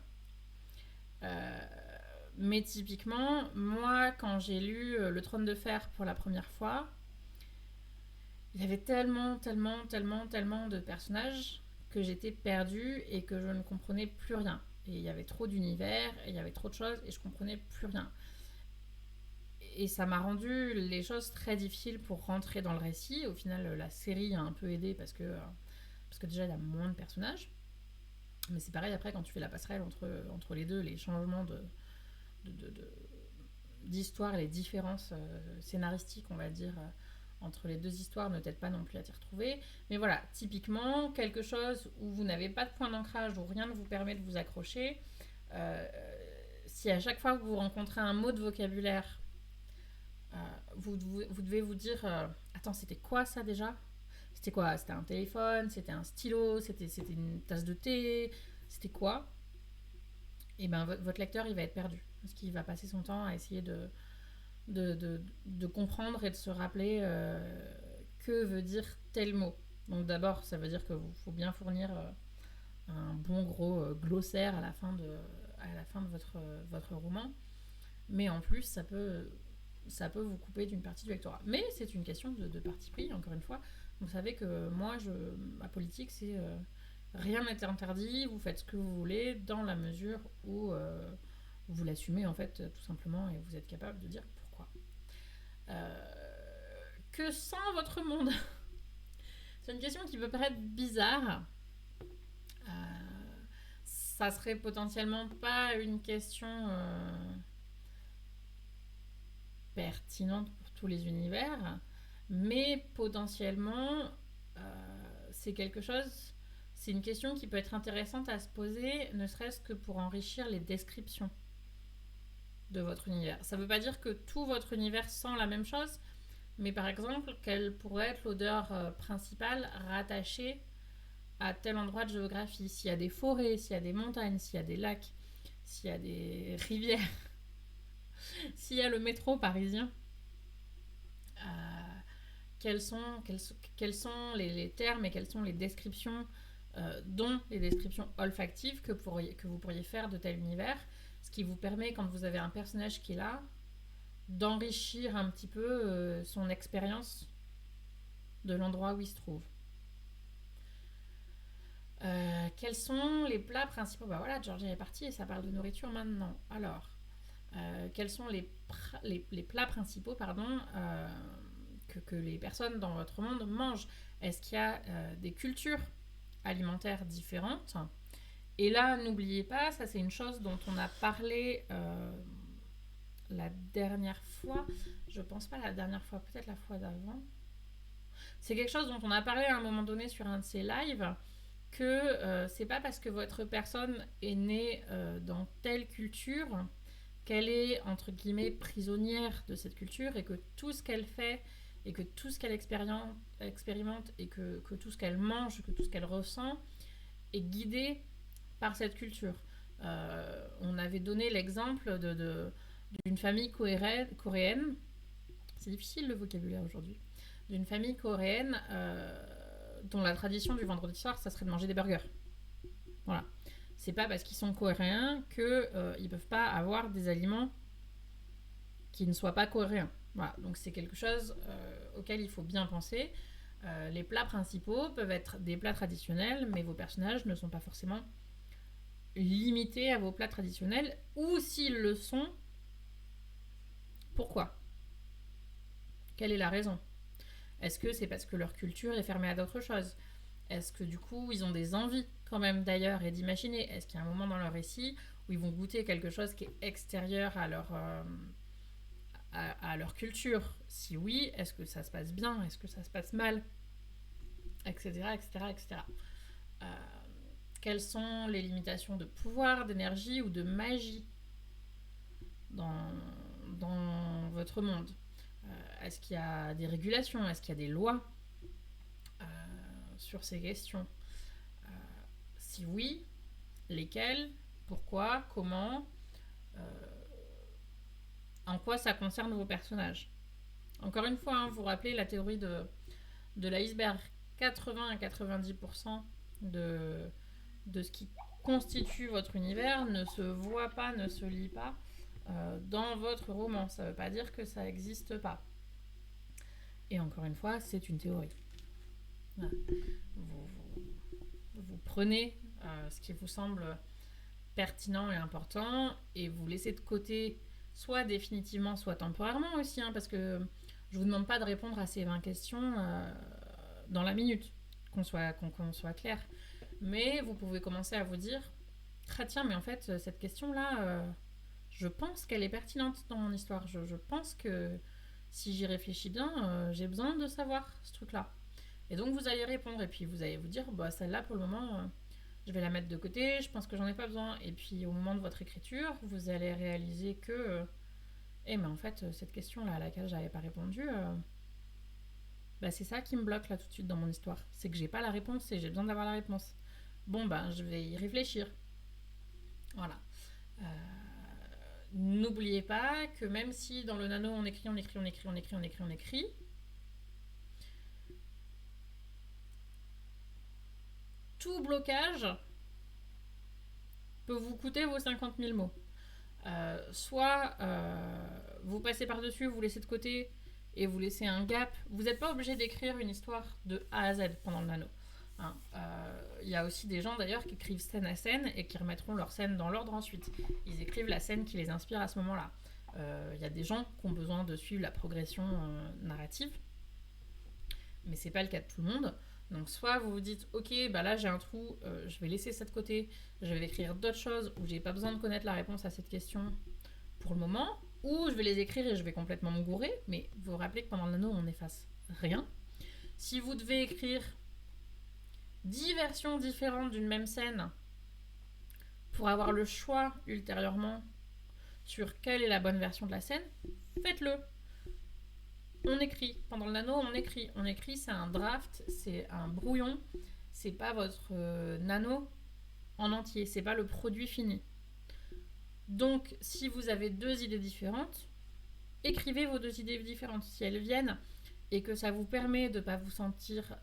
Mais typiquement, moi, quand j'ai lu Le Trône de Fer pour la première fois, il y avait tellement de personnages que j'étais perdue et que je ne comprenais plus rien. Et il y avait trop d'univers, et il y avait trop de choses, et je comprenais plus rien. Et ça m'a rendu les choses très difficiles pour rentrer dans le récit. Au final, la série a un peu aidé parce que déjà, il y a moins de personnages. Mais c'est pareil après quand tu fais la passerelle entre les deux, les changements de- d'histoire et les différences scénaristiques, on va dire, entre les deux histoires ne t'aident pas non plus à t'y retrouver. Mais voilà, typiquement, quelque chose où vous n'avez pas de point d'ancrage, où rien ne vous permet de vous accrocher. Euh, Si à chaque fois que vous rencontrez un mot de vocabulaire, vous devez vous dire attends, c'était quoi ça déjà? C'était quoi? C'était un téléphone? C'était un stylo? C'était une tasse de thé? C'était quoi? Et ben votre lecteur il va être perdu. Parce qu'il va passer son temps à essayer de comprendre et de se rappeler que veut dire tel mot. Donc d'abord, ça veut dire qu'il faut bien fournir un bon gros glossaire à la fin de votre roman. Mais en plus, ça peut vous couper d'une partie du lectorat. Mais c'est une question de parti pris, encore une fois. Vous savez que moi, ma politique, c'est rien n'est interdit, vous faites ce que vous voulez, dans la mesure où vous l'assumez, en fait, tout simplement, et vous êtes capable de dire pourquoi. Que sent votre monde? C'est une question qui peut paraître bizarre. Euh, Ça serait potentiellement pas une question pertinente pour tous les univers, mais potentiellement, c'est quelque chose, c'est une question qui peut être intéressante à se poser, ne serait-ce que pour enrichir les descriptions de votre univers. Ça ne veut pas dire que tout votre univers sent la même chose, mais par exemple, quelle pourrait être l'odeur principale rattachée à tel endroit de géographie. S'il y a des forêts, s'il y a des montagnes, s'il y a des lacs, s'il y a des rivières, s'il y a le métro parisien, quels sont les termes et quelles sont les descriptions, dont les descriptions olfactives que vous pourriez faire de tel univers, ce qui vous permet, quand vous avez un personnage qui est là, d'enrichir un petit peu son expérience de l'endroit où il se trouve. Quels sont les plats principaux? Bah voilà, Georgie est partie et ça parle de nourriture maintenant. Alors, quels sont les plats principaux, pardon, que les personnes dans votre monde mangent? Est-ce qu'il y a des cultures alimentaires différentes? Et là, n'oubliez pas, ça c'est une chose dont on a parlé la dernière fois. Je pense pas la dernière fois, peut-être la fois d'avant. C'est quelque chose dont on a parlé à un moment donné sur un de ces lives, que c'est pas parce que votre personne est née dans telle culture qu'elle est entre guillemets prisonnière de cette culture et que tout ce qu'elle fait et que tout ce qu'elle expérimente et que tout ce qu'elle mange, que tout ce qu'elle ressent est guidé par cette culture. On avait donné l'exemple d'une famille coréenne. C'est difficile le vocabulaire aujourd'hui. D'une famille coréenne dont la tradition du vendredi soir, ça serait de manger des burgers. Voilà. C'est pas parce qu'ils sont coréens qu'ils peuvent pas avoir des aliments qui ne soient pas coréens. Voilà. Donc c'est quelque chose auquel il faut bien penser. Les plats principaux peuvent être des plats traditionnels, mais vos personnages ne sont pas forcément limités à vos plats traditionnels, ou s'ils le sont, pourquoi? Quelle est la raison? Est-ce que c'est parce que leur culture est fermée à d'autres choses? Est-ce que du coup ils ont des envies quand même d'ailleurs et d'imaginer? Est-ce qu'il y a un moment dans leur récit où ils vont goûter quelque chose qui est extérieur à leur culture? Si oui, est-ce que ça se passe bien? Est-ce que ça se passe mal? Etc. etc., etc. Quelles sont les limitations de pouvoir, d'énergie ou de magie dans votre monde? Est-ce qu'il y a des régulations? Est-ce qu'il y a des lois sur ces questions? Si oui, lesquelles? Pourquoi? Comment? En quoi ça concerne vos personnages? Encore une fois, vous rappelez la théorie de l'iceberg. 80 à 90% de ce qui constitue votre univers ne se voit pas, ne se lit pas dans votre roman. Ça ne veut pas dire que ça n'existe pas. Et encore une fois, c'est une théorie. Voilà. vous prenez ce qui vous semble pertinent et important et vous laissez de côté soit définitivement, soit temporairement aussi, hein, parce que je vous demande pas de répondre à ces 20 questions dans la minute, qu'on soit clair. Mais vous pouvez commencer à vous dire, ah tiens, mais en fait, cette question-là, je pense qu'elle est pertinente dans mon histoire. Je pense que si j'y réfléchis bien, j'ai besoin de savoir ce truc-là. Et donc vous allez répondre et puis vous allez vous dire, bah celle-là pour le moment, je vais la mettre de côté, je pense que j'en ai pas besoin. Et puis au moment de votre écriture, vous allez réaliser que, mais en fait, cette question-là à laquelle j'avais pas répondu, bah, c'est ça qui me bloque là tout de suite dans mon histoire. C'est que j'ai pas la réponse et j'ai besoin d'avoir la réponse. Bon, ben, je vais y réfléchir. Voilà. Euh, N'oubliez pas que même si dans le nano on écrit, tout blocage peut vous coûter vos 50 000 mots. Soit vous passez par-dessus, vous laissez de côté et vous laissez un gap. Vous n'êtes pas obligé d'écrire une histoire de A à Z pendant le nano. Il y a aussi des gens d'ailleurs qui écrivent scène à scène et qui remettront leur scène dans l'ordre ensuite. Ils écrivent la scène qui les inspire à ce moment-là. Il y a des gens qui ont besoin de suivre la progression narrative, mais c'est pas le cas de tout le monde. Donc soit vous vous dites ok, bah là j'ai un trou, je vais laisser ça de côté, je vais écrire d'autres choses où j'ai pas besoin de connaître la réponse à cette question pour le moment, ou je vais les écrire et je vais complètement me gourer. Mais vous vous rappelez que pendant le nano on n'efface rien. Si vous devez écrire 10 versions différentes d'une même scène pour avoir le choix ultérieurement sur quelle est la bonne version de la scène, faites-le. On écrit. Pendant le nano, on écrit. On écrit, c'est un draft, c'est un brouillon. C'est pas votre nano en entier. C'est pas le produit fini. Donc, si vous avez 2 idées différentes, écrivez vos 2 idées différentes. Si elles viennent et que ça vous permet de ne pas vous sentir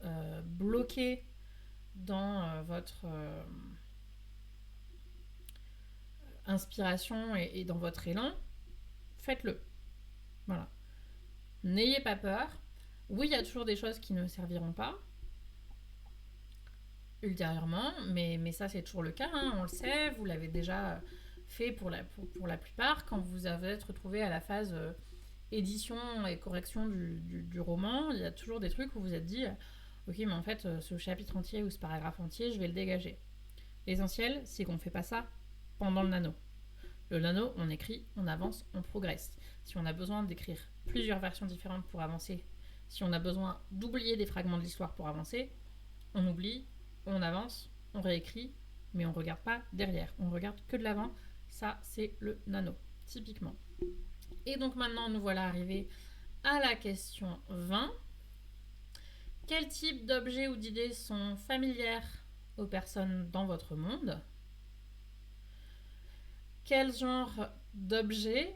bloqué dans votre inspiration et dans votre élan, faites-le. Voilà. N'ayez pas peur. Oui, il y a toujours des choses qui ne serviront pas ultérieurement, mais ça c'est toujours le cas, hein, on le sait, vous l'avez déjà fait pour la plupart, quand vous avez retrouvé à la phase édition et correction du roman, il y a toujours des trucs où vous êtes dit ok, mais en fait ce chapitre entier ou ce paragraphe entier, je vais le dégager. L'essentiel, c'est qu'on ne fait pas ça pendant le nano. Le nano, on écrit, on avance, on progresse. Si on a besoin d'écrire plusieurs versions différentes pour avancer, si on a besoin d'oublier des fragments de l'histoire pour avancer, on oublie, on avance, on réécrit, mais on ne regarde pas derrière. On regarde que de l'avant. Ça, c'est le nano, typiquement. Et donc maintenant, nous voilà arrivés à la question 20. Quel type d'objets ou d'idées sont familières aux personnes dans votre monde ? Quel genre d'objets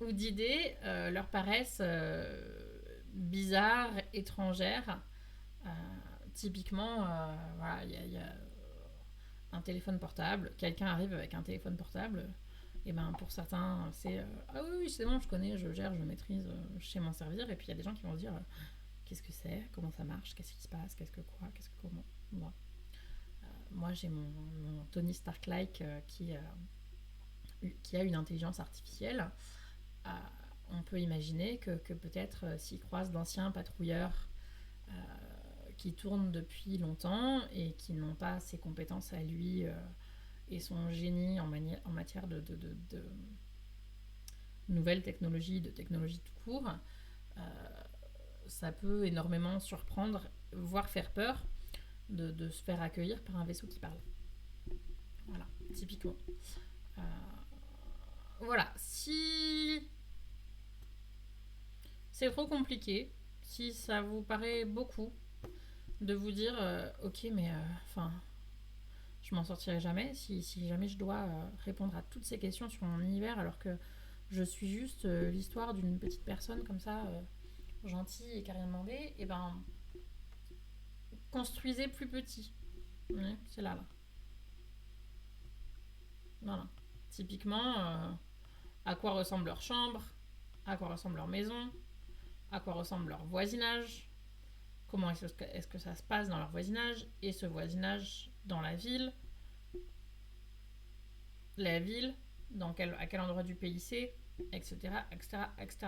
ou d'idées leur paraissent bizarres, étrangères ? Typiquement, voilà, il y a un téléphone portable, quelqu'un arrive avec un téléphone portable, et ben pour certains c'est ah oui c'est bon, je connais, je gère, je maîtrise, je sais m'en servir. Et puis il y a des gens qui vont se dire qu'est-ce que c'est, comment ça marche, qu'est-ce qui se passe, qu'est-ce que quoi, qu'est-ce que comment. Bon. Moi j'ai mon Tony Stark-like qui a une intelligence artificielle. On peut imaginer que peut-être s'il croise d'anciens patrouilleurs qui tournent depuis longtemps et qui n'ont pas ses compétences à lui et son génie en matière de nouvelles technologies, de technologies tout court, ça peut énormément surprendre, voire faire peur de se faire accueillir par un vaisseau qui parle. Voilà, typiquement. Voilà, si c'est trop compliqué, si ça vous paraît beaucoup, de vous dire ok, mais enfin je m'en sortirai jamais si jamais je dois répondre à toutes ces questions sur mon univers alors que je suis juste l'histoire d'une petite personne comme ça gentille et qui n'a rien demandé. Et ben construisez plus petit. Ouais, c'est là. Voilà. Typiquement à quoi ressemble leur chambre, à quoi ressemble leur maison, à quoi ressemble leur voisinage, comment est-ce que ça se passe dans leur voisinage, et ce voisinage dans la ville, à quel endroit du pays c'est, etc., etc., etc.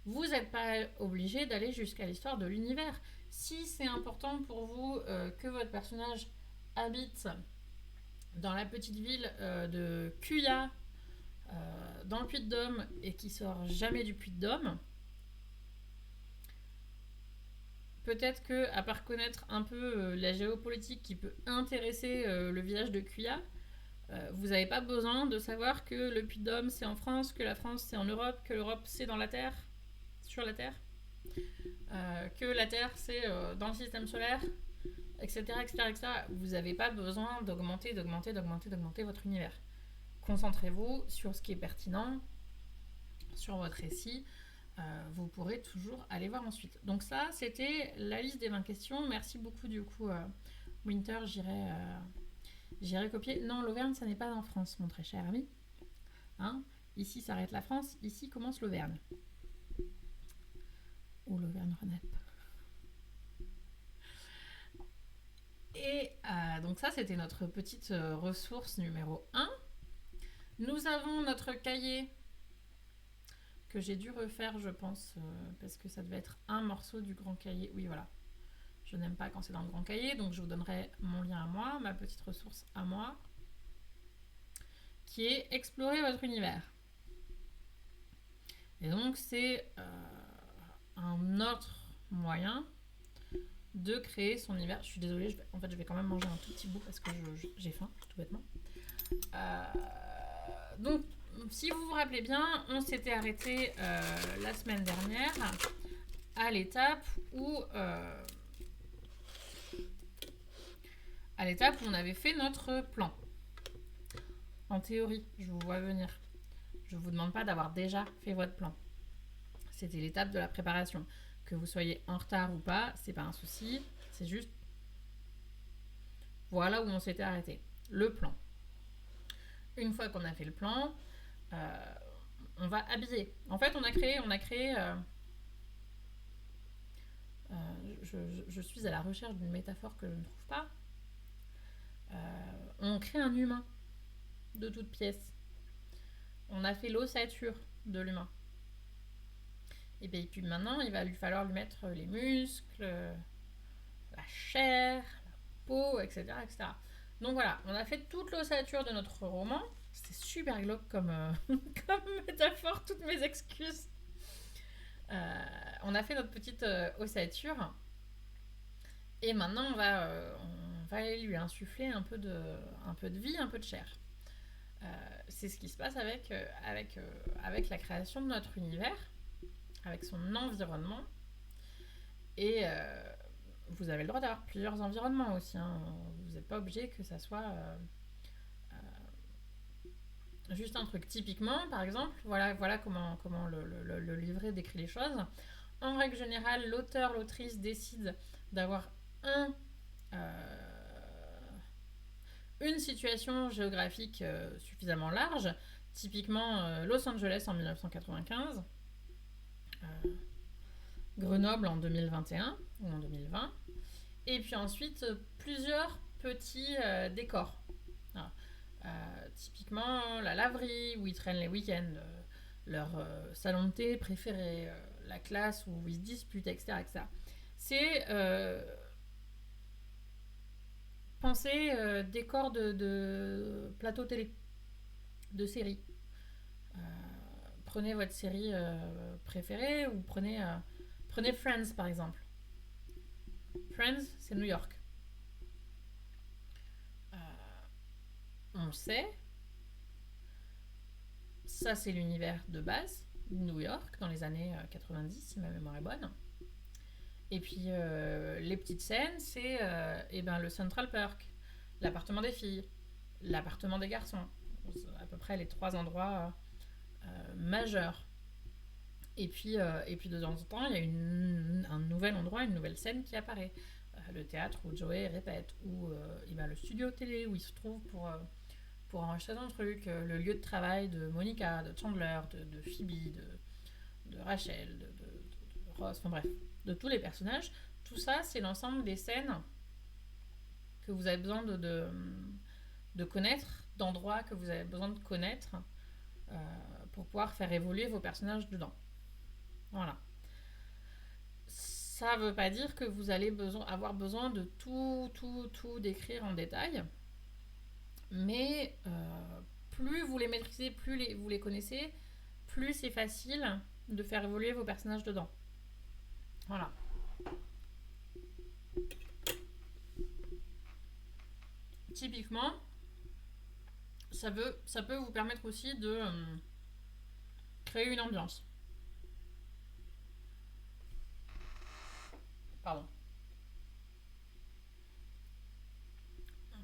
Vous n'êtes pas obligé d'aller jusqu'à l'histoire de l'univers. Si c'est important pour vous que votre personnage habite dans la petite ville de Cuya, dans le Puy-de-Dôme, et qui sort jamais du Puy-de-Dôme, peut-être que, à part connaître un peu la géopolitique qui peut intéresser le village de Cuya, vous n'avez pas besoin de savoir que le Puy-de-Dôme c'est en France, que la France c'est en Europe, que l'Europe c'est dans la Terre, sur la Terre, que la Terre c'est dans le système solaire, etc., etc., etc. Vous n'avez pas besoin d'augmenter votre univers. Concentrez-vous sur ce qui est pertinent, sur votre récit. Vous pourrez toujours aller voir ensuite. Donc ça, c'était la liste des 20 questions. Merci beaucoup du coup, Winter, j'irai copier. Non, l'Auvergne, ça n'est pas en France, mon très cher ami. Hein, ici s'arrête la France, ici commence l'Auvergne. Ou l'Auvergne-Rhône-Alpes. Et donc ça, c'était notre petite ressource numéro 1. Nous avons notre cahier que j'ai dû refaire, je pense, parce que ça devait être un morceau du grand cahier. Oui, voilà. Je n'aime pas quand c'est dans le grand cahier, donc je vous donnerai mon lien à moi, ma petite ressource à moi, qui est explorer votre univers. Et donc, c'est un autre moyen de créer son univers. Je suis désolée, je vais quand même manger un tout petit bout parce que j'ai faim, tout bêtement. Donc, si vous vous rappelez bien, on s'était arrêté la semaine dernière à l'étape où on avait fait notre plan. En théorie, je vous vois venir. Je ne vous demande pas d'avoir déjà fait votre plan. C'était l'étape de la préparation. Que vous soyez en retard ou pas, c'est pas un souci. C'est juste voilà où on s'était arrêté. Le plan. Une fois qu'on a fait le plan, on va habiller. En fait, on a créé. Je suis à la recherche d'une métaphore que je ne trouve pas. On crée un humain de toutes pièces. On a fait l'ossature de l'humain. Et puis maintenant, il va lui falloir lui mettre les muscles, la chair, la peau, etc., etc. Donc voilà, on a fait toute l'ossature de notre roman. C'était super glauque comme métaphore, toutes mes excuses. On a fait notre petite ossature. Et maintenant, on va aller lui insuffler un peu de vie, un peu de chair. C'est ce qui se passe avec la création de notre univers, avec son environnement. Et vous avez le droit d'avoir plusieurs environnements aussi. Hein. Vous n'êtes pas obligé que ça soit juste un truc. Typiquement, par exemple, voilà comment le livret décrit les choses. En règle générale, l'auteur, l'autrice décide d'avoir une situation géographique suffisamment large, typiquement Los Angeles en 1995, Grenoble en 2021 ou en 2020, et puis ensuite plusieurs petits décors. Typiquement la laverie où ils traînent les week-ends, leur salon de thé préféré, la classe où ils se disputent, etc. etc. C'est penser décor de plateau télé, de série. Prenez votre série préférée ou prenez Friends par exemple. Friends, c'est New York. On sait, ça c'est l'univers de base, New York dans les années 90 si ma mémoire est bonne. Et puis les petites scènes, c'est le Central Perk, l'appartement des filles, l'appartement des garçons. C'est à peu près les 3 endroits majeurs. Et puis de temps en temps, il y a un nouvel endroit, une nouvelle scène qui apparaît. Le théâtre où Joey répète, ou le studio télé où il se trouve pour enregistrer son truc, le lieu de travail de Monica, de Chandler, de Phoebe, de Rachel, de Ross, enfin bref, de tous les personnages. tout ça, c'est l'ensemble des scènes que vous avez besoin de connaître, d'endroits que vous avez besoin de connaître pour pouvoir faire évoluer vos personnages dedans. Voilà. Ça ne veut pas dire que vous allez avoir besoin de tout décrire en détail, mais plus vous les maîtrisez, plus vous les connaissez, plus c'est facile de faire évoluer vos personnages dedans. Voilà. Typiquement, ça peut vous permettre aussi de créer une ambiance. Pardon.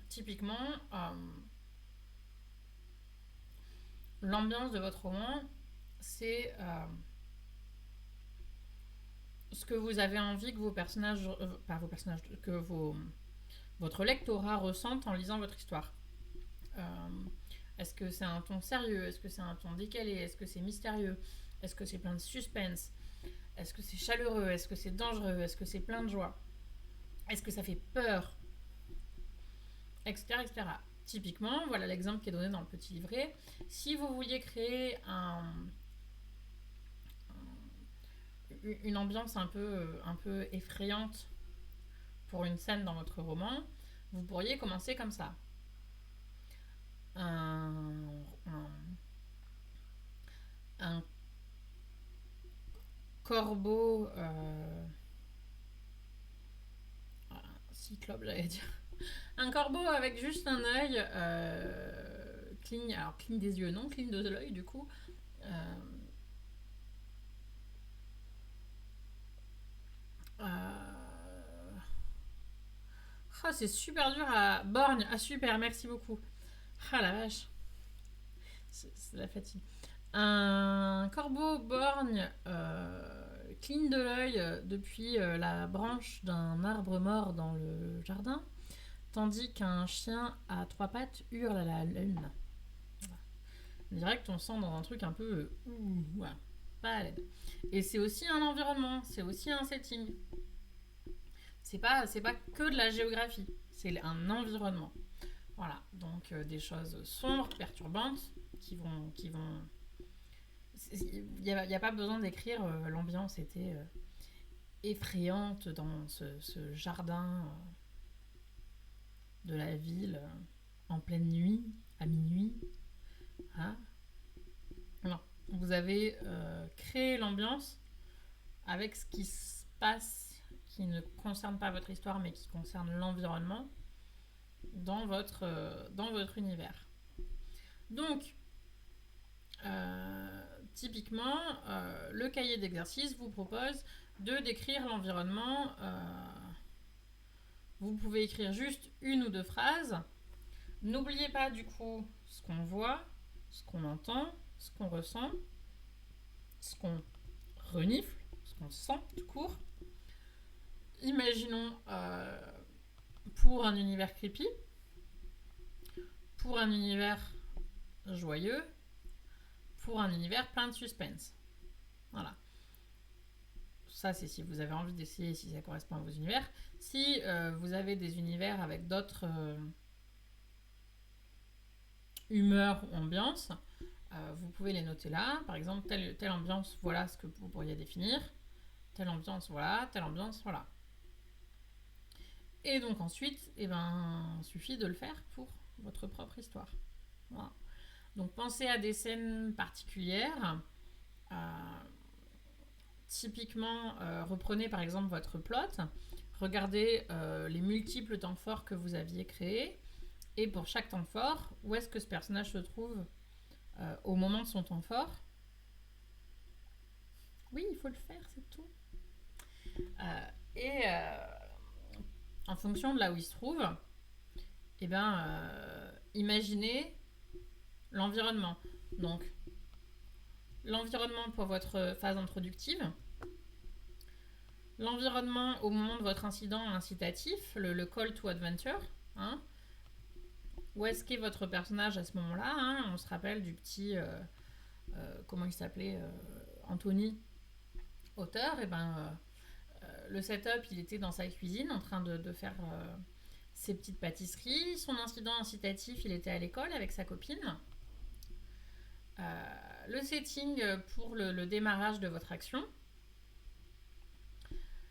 Typiquement, l'ambiance de votre roman, c'est ce que vous avez envie que vos personnages, que votre lectorat ressente en lisant votre histoire. Est-ce que c'est un ton sérieux? Est-ce que c'est un ton décalé? Est-ce que c'est mystérieux? Est-ce que c'est plein de suspense? Est-ce que c'est chaleureux? Est-ce que c'est dangereux? Est-ce que c'est plein de joie? Est-ce que ça fait peur? Etc. etc. Typiquement, voilà l'exemple qui est donné dans le petit livret. Si vous vouliez créer une ambiance un peu effrayante pour une scène dans votre roman, vous pourriez commencer comme ça. Un corbeau cyclope, j'allais dire. Un corbeau avec juste un œil cligne, alors cligne des yeux, non, cligne de l'œil du coup. C'est super dur à... Borgne, super, merci beaucoup. La vache. C'est la fatigue. Un corbeau borgne cligne de l'œil depuis la branche d'un arbre mort dans le jardin, tandis qu'un chien à 3 pattes hurle à la lune. Direct, on sent dans un truc un peu... voilà, pas à l'aide. Et c'est aussi un environnement, c'est aussi un setting. C'est pas que de la géographie, c'est un environnement. Voilà, donc des choses sombres, perturbantes, qui vont... Il n'y a pas besoin d'écrire l'ambiance était effrayante dans ce jardin de la ville en pleine nuit, à minuit. Hein? Non, vous avez créé l'ambiance avec ce qui se passe, qui ne concerne pas votre histoire, mais qui concerne l'environnement dans votre univers. Donc, typiquement, le cahier d'exercice vous propose de décrire l'environnement. Vous pouvez écrire juste 1 ou 2 phrases. N'oubliez pas du coup ce qu'on voit, ce qu'on entend, ce qu'on ressent, ce qu'on renifle, ce qu'on sent tout court. Imaginons pour un univers creepy, pour un univers joyeux, pour un univers plein de suspense. Voilà. Ça, c'est si vous avez envie d'essayer, si ça correspond à vos univers. Si vous avez des univers avec d'autres humeurs ou ambiances, vous pouvez les noter là. Par exemple, telle ambiance, voilà ce que vous pourriez définir. Telle ambiance, voilà. Telle ambiance, voilà. Et donc ensuite, il suffit de le faire pour votre propre histoire. Voilà. Donc pensez à des scènes particulières. Typiquement, reprenez par exemple votre plot. Regardez les multiples temps forts que vous aviez créés. Et pour chaque temps fort, où est-ce que ce personnage se trouve au moment de son temps fort? Oui, il faut le faire, c'est tout. En fonction de là où il se trouve, imaginez l'environnement. Donc, l'environnement pour votre phase introductive, l'environnement au moment de votre incident incitatif, le call to adventure. Hein. Où est-ce qu'est votre personnage à ce moment-là? Hein. On se rappelle du petit... comment il s'appelait Anthony, auteur. le setup, il était dans sa cuisine en train de faire ses petites pâtisseries. Son incident incitatif, il était à l'école avec sa copine. Le setting pour le démarrage de votre action.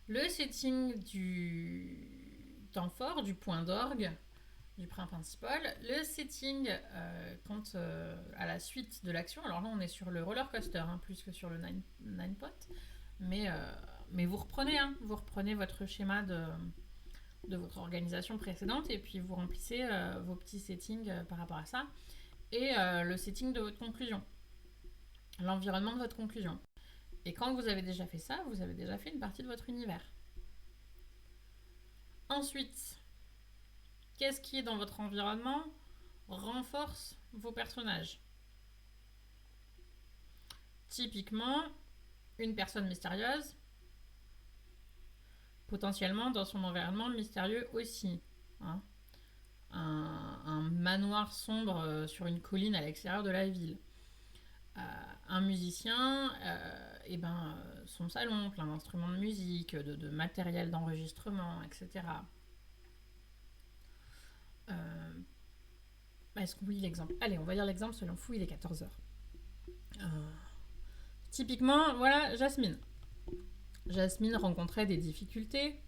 Le setting du temps fort, du point d'orgue, du point principal. Le setting à la suite de l'action. Alors là, on est sur le roller coaster, plus que sur le nine pot. Mais vous reprenez votre schéma de votre organisation précédente et puis vous remplissez vos petits settings par rapport à ça. Et le setting de votre conclusion. L'environnement de votre conclusion. Et quand vous avez déjà fait ça, vous avez déjà fait une partie de votre univers. Ensuite, qu'est-ce qui est dans votre environnement renforce vos personnages? Typiquement, une personne mystérieuse, potentiellement dans son environnement mystérieux aussi. Un manoir sombre sur une colline à l'extérieur de la ville. Un musicien, son salon, plein d'instruments de musique, de matériel d'enregistrement, etc. Est-ce qu'on lit l'exemple? Allez, on va lire l'exemple, soyons fous, il est 14h. Typiquement, voilà, Jasmine. Jasmine rencontrait des difficultés,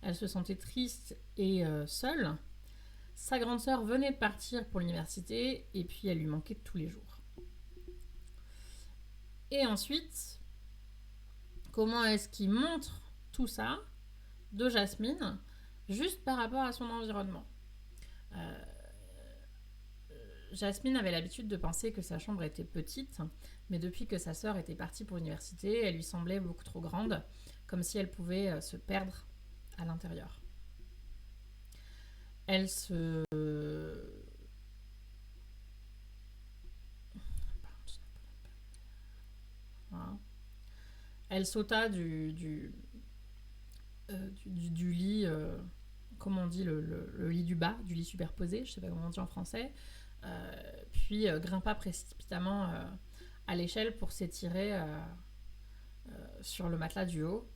elle se sentait triste et seule. Sa grande sœur venait de partir pour l'université et puis elle lui manquait tous les jours. Et ensuite, comment est-ce qu'il montre tout ça de Jasmine juste par rapport à son environnement? Jasmine avait l'habitude de penser que sa chambre était petite, mais depuis que sa sœur était partie pour l'université, elle lui semblait beaucoup trop grande, comme si elle pouvait se perdre à l'intérieur. Elle se... Voilà. Elle sauta du lit, comment on dit, le lit du bas, du lit superposé, je sais pas comment on dit en français, puis grimpa précipitamment à l'échelle pour s'étirer sur le matelas du haut.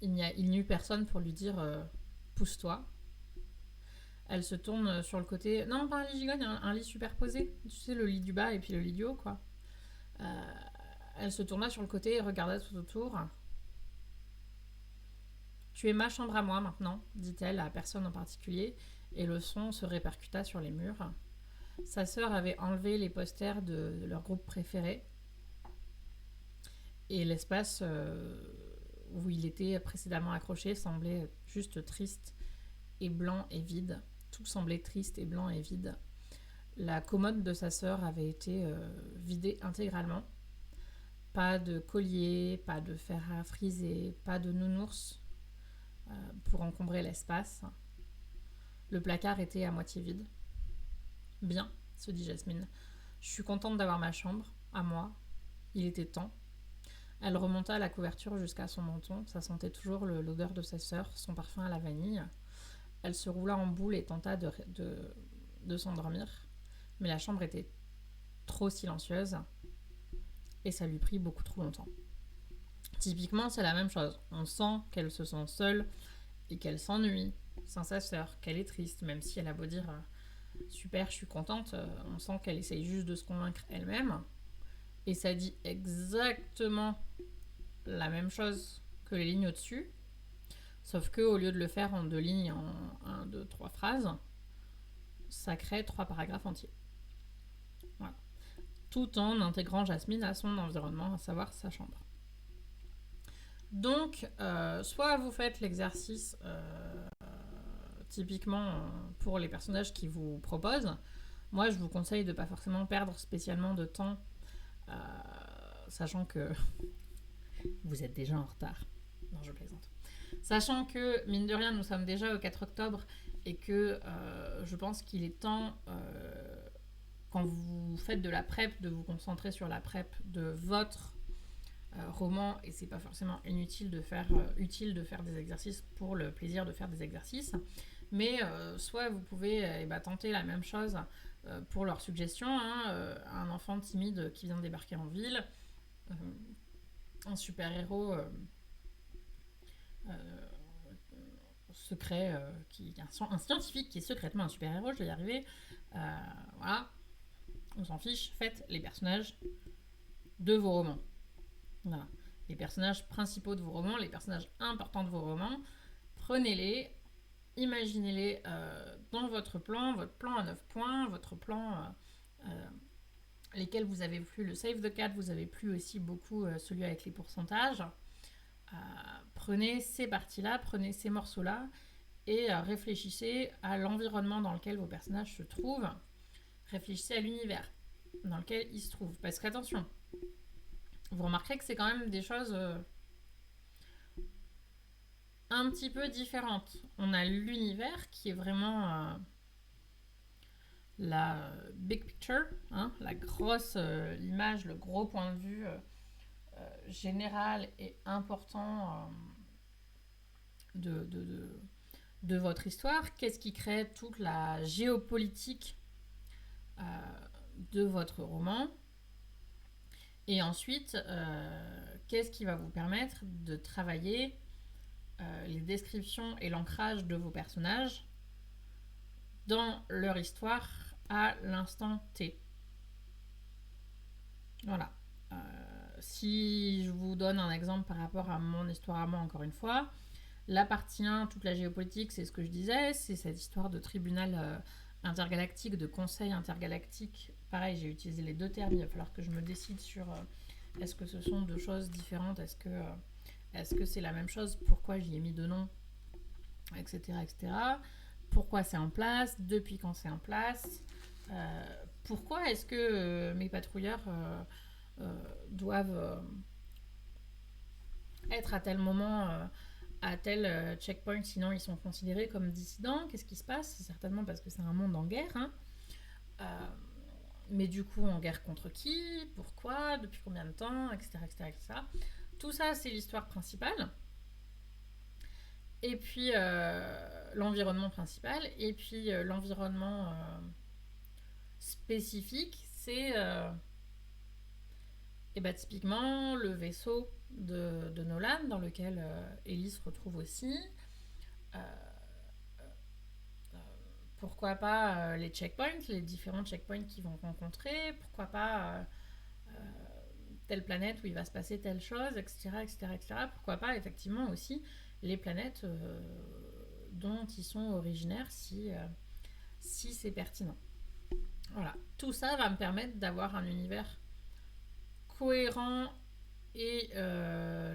Il n'y eut personne pour lui dire pousse-toi. Elle se tourne sur le côté. Non, pas un lit gigogne, un lit superposé. Tu sais, le lit du bas et puis le lit du haut, quoi. Elle se tourna sur le côté et regarda tout autour. Tu es ma chambre à moi maintenant, dit-elle à personne en particulier, et le son se répercuta sur les murs. Sa sœur avait enlevé les posters de leur groupe préféré, et l'espace où il était précédemment accroché semblait juste triste et blanc et vide. Tout semblait triste et blanc et vide. La commode de sa sœur avait été vidée intégralement. Pas de collier, pas de fer à friser, pas de nounours pour encombrer l'espace. Le placard était à moitié vide. Bien, se dit Jasmine. Je suis contente d'avoir ma chambre, à moi. Il était temps. Elle remonta la couverture jusqu'à son menton. Ça sentait toujours l'odeur de sa sœur, son parfum à la vanille. Elle se roula en boule et tenta de s'endormir. Mais la chambre était trop silencieuse et ça lui prit beaucoup trop longtemps. Typiquement, c'est la même chose. On sent qu'elle se sent seule et qu'elle s'ennuie sans sa sœur, qu'elle est triste, même si elle a beau dire super, je suis contente, on sent qu'elle essaye juste de se convaincre elle-même. Et ça dit exactement la même chose que les lignes au-dessus, sauf que au lieu de le faire en 2 lignes, en 1, 2, 3 phrases, ça crée 3 paragraphes entiers. Voilà. Tout en intégrant Jasmine à son environnement, à savoir sa chambre. Donc, soit vous faites l'exercice typiquement pour les personnages qui vous proposent. Moi, je vous conseille de ne pas forcément perdre spécialement de temps, sachant que vous êtes déjà en retard. Non, je plaisante. Sachant que, mine de rien, nous sommes déjà au 4 octobre et que je pense qu'il est temps, quand vous faites de la prep, de vous concentrer sur la prep de votre roman, et c'est pas forcément utile de faire des exercices pour le plaisir de faire des exercices, mais soit vous pouvez tenter la même chose pour leur suggestion, un enfant timide qui vient de débarquer en ville, un super-héros euh, secret, un scientifique qui est secrètement un super-héros, je vais y arriver. Voilà, on s'en fiche, faites les personnages de vos romans. Voilà. Les personnages principaux de vos romans, les personnages importants de vos romans, prenez-les, imaginez-les dans votre plan à 9 points, votre plan lesquels vous avez plu, le Save the Cat, vous avez plu aussi beaucoup celui avec les pourcentages. Prenez ces parties-là, prenez ces morceaux-là et réfléchissez à l'environnement dans lequel vos personnages se trouvent. Réfléchissez à l'univers dans lequel ils se trouvent. Parce qu'attention, vous remarquerez que c'est quand même des choses un petit peu différentes. On a l'univers qui est vraiment la big picture, hein, la grosse image, le gros point de vue général et important de votre histoire. Qu'est-ce qui crée toute la géopolitique de votre roman? Et ensuite, qu'est-ce qui va vous permettre de travailler les descriptions et l'ancrage de vos personnages dans leur histoire à l'instant T. Voilà. Si je vous donne un exemple par rapport à mon histoire à moi, encore une fois, la partie 1, toute la géopolitique, c'est ce que je disais, c'est cette histoire de tribunal intergalactique, de conseil intergalactique. Pareil, j'ai utilisé les deux termes, il va falloir que je me décide sur est-ce que ce sont deux choses différentes, est-ce que c'est la même chose, pourquoi j'y ai mis deux noms, etc. etc. Pourquoi c'est en place, depuis quand c'est en place, pourquoi est-ce que mes patrouilleurs doivent être à tel moment à tel checkpoint, sinon ils sont considérés comme dissidents. Qu'est-ce qui se passe? C'est certainement parce que c'est un monde en guerre. Hein. Mais du coup, en guerre contre qui? Pourquoi? Depuis combien de temps? Etc. etc., etc. Tout ça, c'est l'histoire principale. Et puis, l'environnement principal. Et puis, l'environnement spécifique, c'est et bah, typiquement le vaisseau de Nolan, dans lequel Ellie se retrouve aussi. Euh, pourquoi pas les checkpoints, les différents checkpoints qu'ils vont rencontrer, pourquoi pas telle planète où il va se passer telle chose, etc. etc., etc. Pourquoi pas effectivement aussi les planètes dont ils sont originaires si c'est pertinent. Voilà, tout ça va me permettre d'avoir un univers cohérent et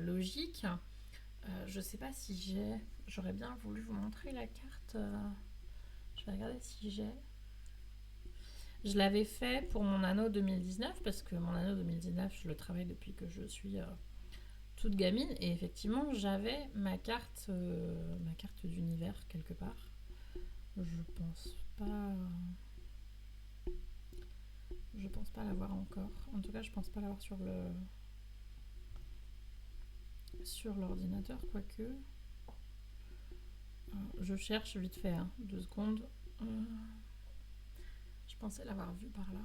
logique. Je sais pas si j'aurais bien voulu vous montrer la carte. Je vais regarder si j'ai. Je l'avais fait pour mon anneau 2019 parce que mon anneau 2019, je le travaille depuis que je suis toute gamine et effectivement, j'avais ma carte d'univers quelque part. Je pense pas l'avoir encore. En tout cas, je pense pas l'avoir sur l'ordinateur, quoique. Je cherche vite fait, 2 secondes. Je pensais l'avoir vu par là.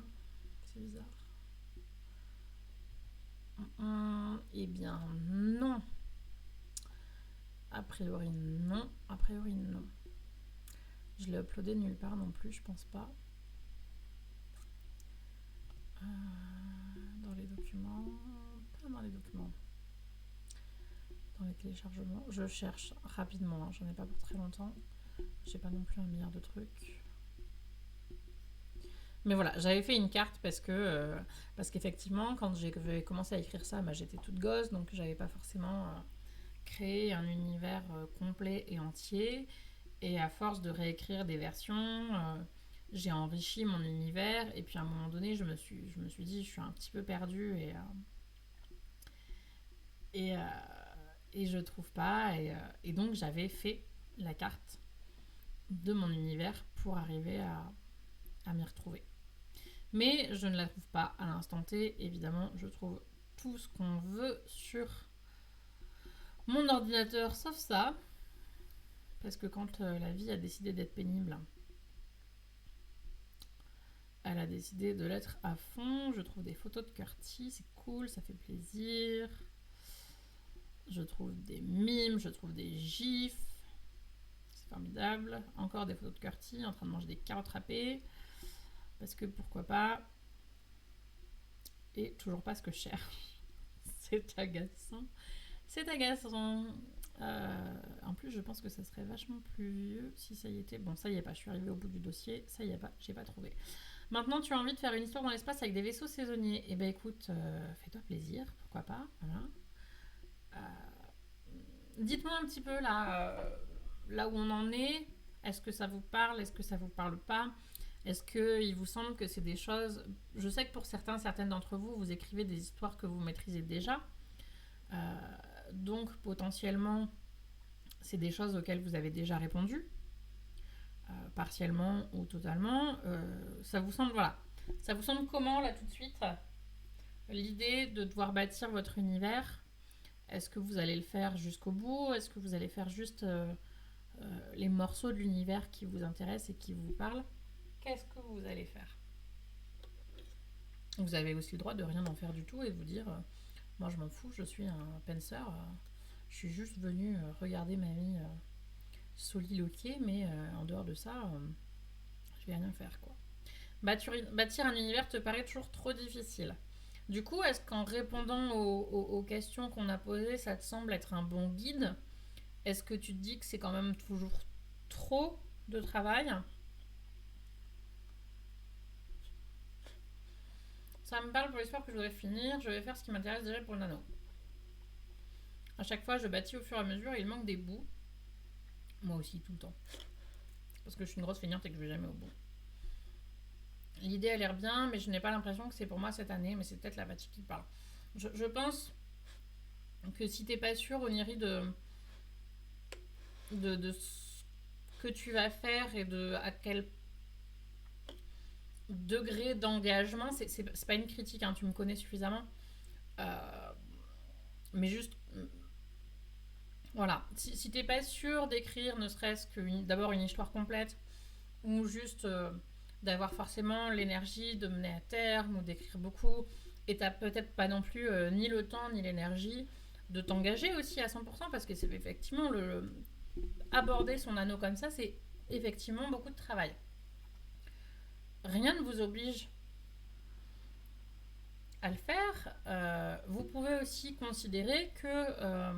C'est bizarre. Eh bien, non. A priori, non. Je l'ai uploadé nulle part non plus, je pense pas. Dans les documents. Pas dans les documents. Dans les téléchargements. Je cherche rapidement, j'en ai pas pour très longtemps. J'ai pas non plus un milliard de trucs. Mais voilà, j'avais fait une carte parce qu'effectivement, quand j'ai commencé à écrire ça, j'étais toute gosse, donc j'avais pas forcément créé un univers complet et entier. Et à force de réécrire des versions, j'ai enrichi mon univers. Et puis à un moment donné, je me suis dit, je suis un petit peu perdue et je trouve pas. Et donc j'avais fait la carte de mon univers pour arriver à m'y retrouver. Mais je ne la trouve pas à l'instant T. Évidemment, je trouve tout ce qu'on veut sur mon ordinateur, sauf ça. Parce que quand la vie a décidé d'être pénible, elle a décidé de l'être à fond. Je trouve des photos de Curtis, c'est cool, ça fait plaisir. Je trouve des mimes, je trouve des gifs. C'est formidable. Encore des photos de Curti en train de manger des carottes râpées. Parce que pourquoi pas. Et toujours pas ce que je cherche. C'est agaçant. C'est agaçant. En plus, je pense que ça serait vachement plus vieux si ça y était. Bon, ça y est pas, je suis arrivée au bout du dossier. Ça y est pas, j'ai pas trouvé. Maintenant, tu as envie de faire une histoire dans l'espace avec des vaisseaux saisonniers. Eh ben écoute, fais-toi plaisir, pourquoi pas. Voilà. Dites-moi un petit peu là où on en est. Est-ce que ça vous parle? Est-ce que ça vous parle pas? Est-ce qu'il vous semble que c'est des choses... Je sais que pour certaines d'entre vous, vous écrivez des histoires que vous maîtrisez déjà. Donc, potentiellement, c'est des choses auxquelles vous avez déjà répondu. Partiellement ou totalement. Ça vous semble... Voilà. Ça vous semble comment, là, tout de suite, l'idée de devoir bâtir votre univers? Est-ce que vous allez le faire jusqu'au bout? Est-ce que vous allez faire juste les morceaux de l'univers qui vous intéressent et qui vous parlent? Qu'est-ce que vous allez faire? Vous avez aussi le droit de rien en faire du tout et de vous dire moi je m'en fous, je suis un penseur, je suis juste venu regarder ma vie soliloquer, mais en dehors de ça, je vais rien faire quoi. Bâtir un univers te paraît toujours trop difficile. Du coup, est-ce qu'en répondant aux questions qu'on a posées, ça te semble être un bon guide? Est-ce que tu te dis que c'est quand même toujours trop de travail? Ça me parle pour l'histoire que je voudrais finir. Je vais faire ce qui m'intéresse déjà pour le nano. À chaque fois, je bâtis au fur et à mesure et il manque des bouts. Moi aussi, tout le temps. Parce que je suis une grosse feignante et que je vais jamais au bout. L'idée a l'air bien, mais je n'ai pas l'impression que c'est pour moi cette année, mais c'est peut-être la fatigue qui parle. Je pense que si t'es pas sûr, Oniri, de ce que tu vas faire et de à quel degré d'engagement, c'est pas une critique, hein, tu me connais suffisamment. Mais juste, voilà, si t'es pas sûr d'écrire ne serait-ce que d'abord une histoire complète, ou juste d'avoir forcément l'énergie de mener à terme, ou d'écrire beaucoup, et t'as peut-être pas non plus ni le temps ni l'énergie de t'engager aussi à 100%, parce que c'est effectivement aborder son anneau comme ça, c'est effectivement beaucoup de travail. Rien ne vous oblige à le faire. Vous pouvez aussi considérer que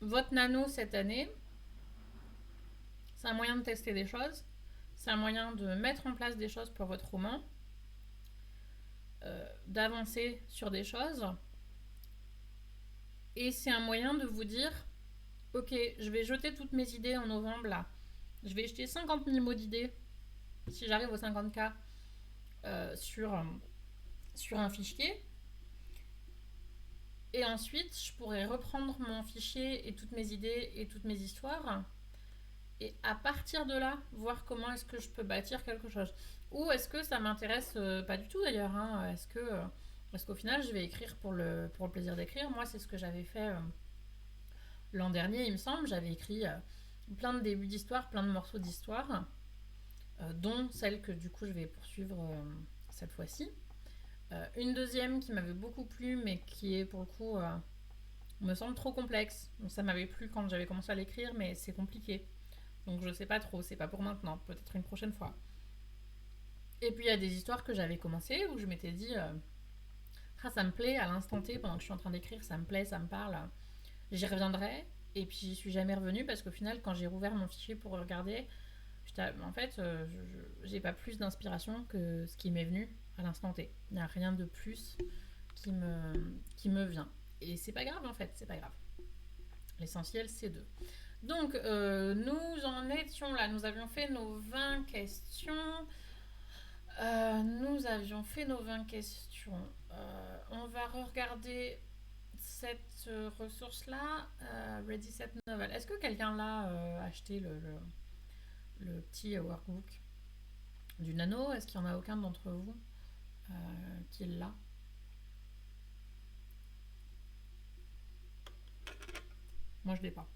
votre nano cette année, c'est un moyen de tester des choses, c'est un moyen de mettre en place des choses pour votre roman, d'avancer sur des choses, et c'est un moyen de vous dire ok, je vais jeter toutes mes idées en novembre là, je vais jeter 50 000 mots d'idées si j'arrive aux 50K sur un fichier. Et ensuite, je pourrais reprendre mon fichier et toutes mes idées et toutes mes histoires. Et à partir de là, voir comment est-ce que je peux bâtir quelque chose. Ou est-ce que ça m'intéresse pas du tout d'ailleurs, hein. Est-ce qu'au final, je vais écrire pour le plaisir d'écrire? Moi, c'est ce que j'avais fait l'an dernier, il me semble. J'avais écrit plein de débuts d'histoire, plein de morceaux d'histoire, dont celle que du coup, je vais poursuivre cette fois-ci. Une deuxième qui m'avait beaucoup plu, mais qui est pour le coup me semble trop complexe. Donc ça m'avait plu quand j'avais commencé à l'écrire, mais c'est compliqué. Donc je sais pas trop, c'est pas pour maintenant, peut-être une prochaine fois. Et puis il y a des histoires que j'avais commencées où je m'étais dit ça me plaît à l'instant T pendant que je suis en train d'écrire, ça me plaît, ça me parle. J'y reviendrai. Et puis j'y suis jamais revenue parce qu'au final, quand j'ai rouvert mon fichier pour regarder, en fait, j'ai pas plus d'inspiration que ce qui m'est venu à l'instant T. Il n'y a rien de plus qui me vient. Et c'est pas grave en fait, c'est pas grave. L'essentiel c'est d'eux. Donc nous en étions là, nous avions fait nos 20 questions. On va regarder cette ressource-là, Ready Set Novel. Est-ce que quelqu'un l'a acheté le petit workbook du nano? Est-ce qu'il n'y en a aucun d'entre vous qui l'a? Moi, je l'ai pas.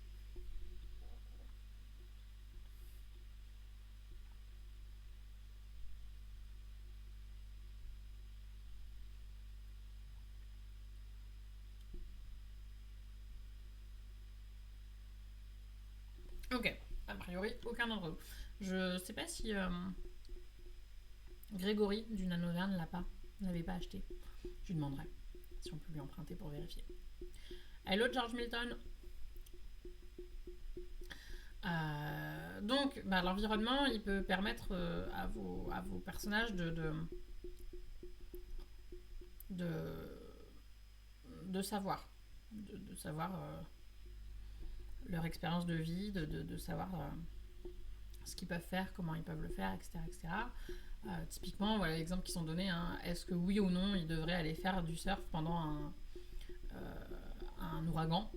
priori, aucun d'entre eux. Je sais pas si Grégory du Nanoverne l'avait pas acheté. Je lui demanderai si on peut lui emprunter pour vérifier. Hello George Milton. Donc, l'environnement, il peut permettre à vos personnages de savoir, de savoir leur expérience de vie, de savoir ce qu'ils peuvent faire, comment ils peuvent le faire, etc. etc. Typiquement, voilà l'exemple qui sont donnés. Hein. Est-ce que oui ou non, ils devraient aller faire du surf pendant un ouragan?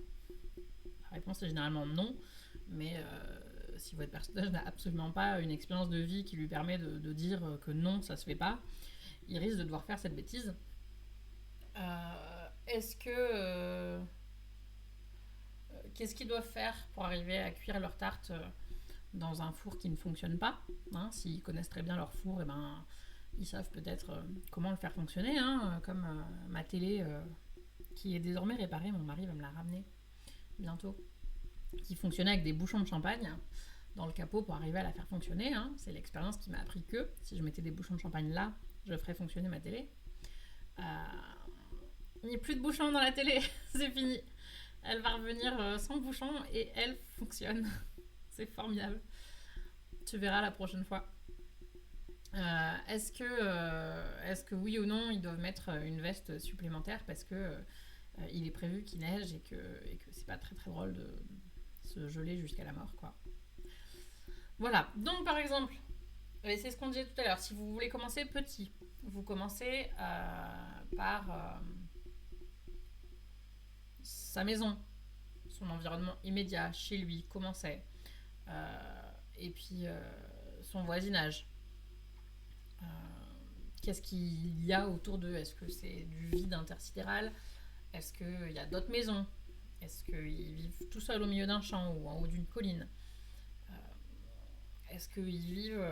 La réponse est généralement non, mais si votre personnage n'a absolument pas une expérience de vie qui lui permet de dire que non, ça se fait pas, il risque de devoir faire cette bêtise. Est-ce que... qu'est-ce qu'ils doivent faire pour arriver à cuire leur tarte dans un four qui ne fonctionne pas, hein? S'ils connaissent très bien leur four, et ils savent peut-être comment le faire fonctionner, hein, comme ma télé qui est désormais réparée, mon mari va me la ramener bientôt, qui fonctionnait avec des bouchons de champagne dans le capot pour arriver à la faire fonctionner. Hein. C'est l'expérience qui m'a appris que si je mettais des bouchons de champagne là, je ferais fonctionner ma télé. Il n'y a plus de bouchons dans la télé, c'est fini. Elle va revenir sans bouchon et elle fonctionne. C'est formidable. Tu verras la prochaine fois. Est-ce que oui ou non, ils doivent mettre une veste supplémentaire parce que il est prévu qu'il neige et que c'est pas très très drôle de se geler jusqu'à la mort, quoi. Voilà. Donc par exemple, et c'est ce qu'on disait tout à l'heure, si vous voulez commencer petit, vous commencez par sa maison, son environnement immédiat, chez lui, comment c'est, et puis son voisinage. Qu'est-ce qu'il y a autour d'eux? Est-ce que c'est du vide intersidéral? Est-ce qu'il y a d'autres maisons? Est-ce qu'ils vivent tout seuls au milieu d'un champ ou en haut d'une colline? Est-ce qu'ils vivent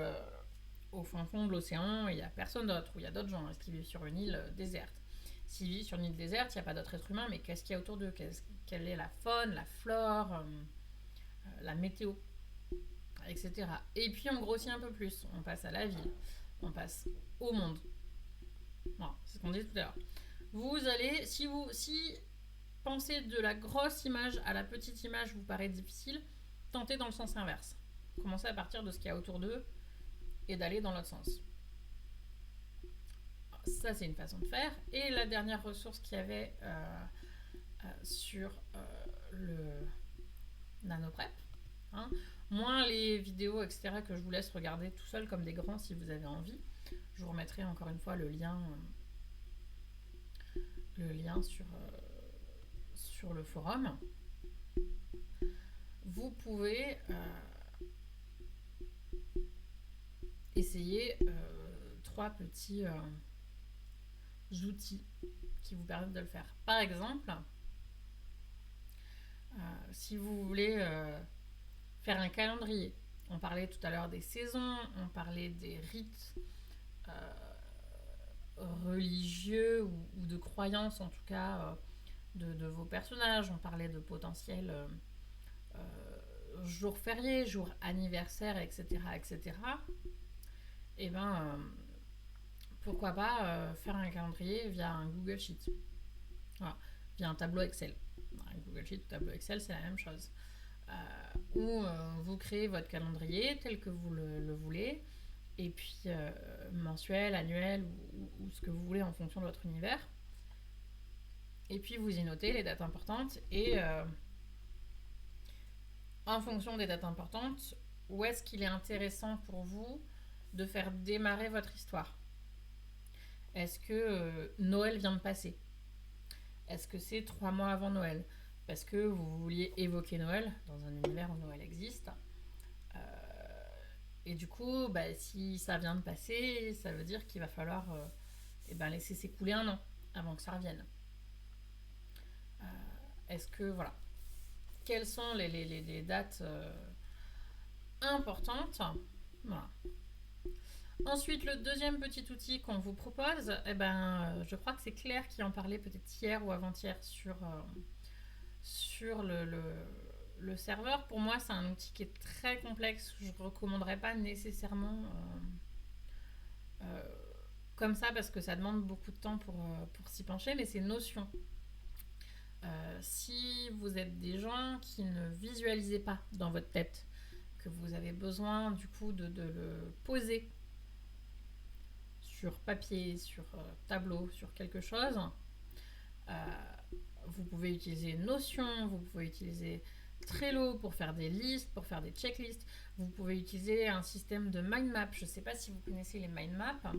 au fond de l'océan et il n'y a personne d'autre? Ou il y a d'autres gens? Est-ce qu'ils vivent sur une île déserte? S'ils vivent sur une île déserte, il n'y a pas d'autres êtres humains, mais qu'est-ce qu'il y a autour d'eux? Quelle est la faune, la flore, la météo, etc. Et puis on grossit un peu plus. On passe à la ville. On passe au monde. Voilà, c'est ce qu'on disait tout à l'heure. Vous allez, si penser de la grosse image à la petite image vous paraît difficile, tentez dans le sens inverse. Commencez à partir de ce qu'il y a autour d'eux et d'aller dans l'autre sens. Ça, c'est une façon de faire. Et la dernière ressource qu'il y avait sur le nanoprep, hein, moins les vidéos, etc., que je vous laisse regarder tout seul comme des grands si vous avez envie. Je vous remettrai encore une fois le lien sur le forum. Vous pouvez essayer 3 petits outils qui vous permettent de le faire. Par exemple, si vous voulez faire un calendrier, on parlait tout à l'heure des saisons, on parlait des rites religieux ou de croyances en tout cas de vos personnages, on parlait de potentiels jours fériés, jours anniversaires, etc. etc. Et pourquoi pas faire un calendrier via un Google Sheet, voilà, via un tableau Excel. Un Google Sheet ou tableau Excel, c'est la même chose. Où vous créez votre calendrier tel que vous le voulez, et puis mensuel, annuel, ou ce que vous voulez en fonction de votre univers. Et puis vous y notez les dates importantes, et en fonction des dates importantes, où est-ce qu'il est intéressant pour vous de faire démarrer votre histoire? Est-ce que Noël vient de passer? Est-ce que c'est 3 mois avant Noël? Parce que vous vouliez évoquer Noël dans un univers où Noël existe. Et du coup, si ça vient de passer, ça veut dire qu'il va falloir laisser s'écouler un an avant que ça revienne. Est-ce que, voilà. Quelles sont les dates importantes? Voilà. Ensuite, le deuxième petit outil qu'on vous propose, je crois que c'est Claire qui en parlait peut-être hier ou avant-hier sur le le serveur, pour moi, c'est un outil qui est très complexe. Je ne recommanderais pas nécessairement euh, comme ça parce que ça demande beaucoup de temps pour s'y pencher, mais c'est Notion. Si vous êtes des gens qui ne visualisez pas dans votre tête, que vous avez besoin du coup de le poser sur papier, sur tableau, sur quelque chose, euh, vous pouvez utiliser Notion, vous pouvez utiliser Trello pour faire des listes, pour faire des checklists. Vous pouvez utiliser un système de mind map. Je ne sais pas si vous connaissez les mind maps,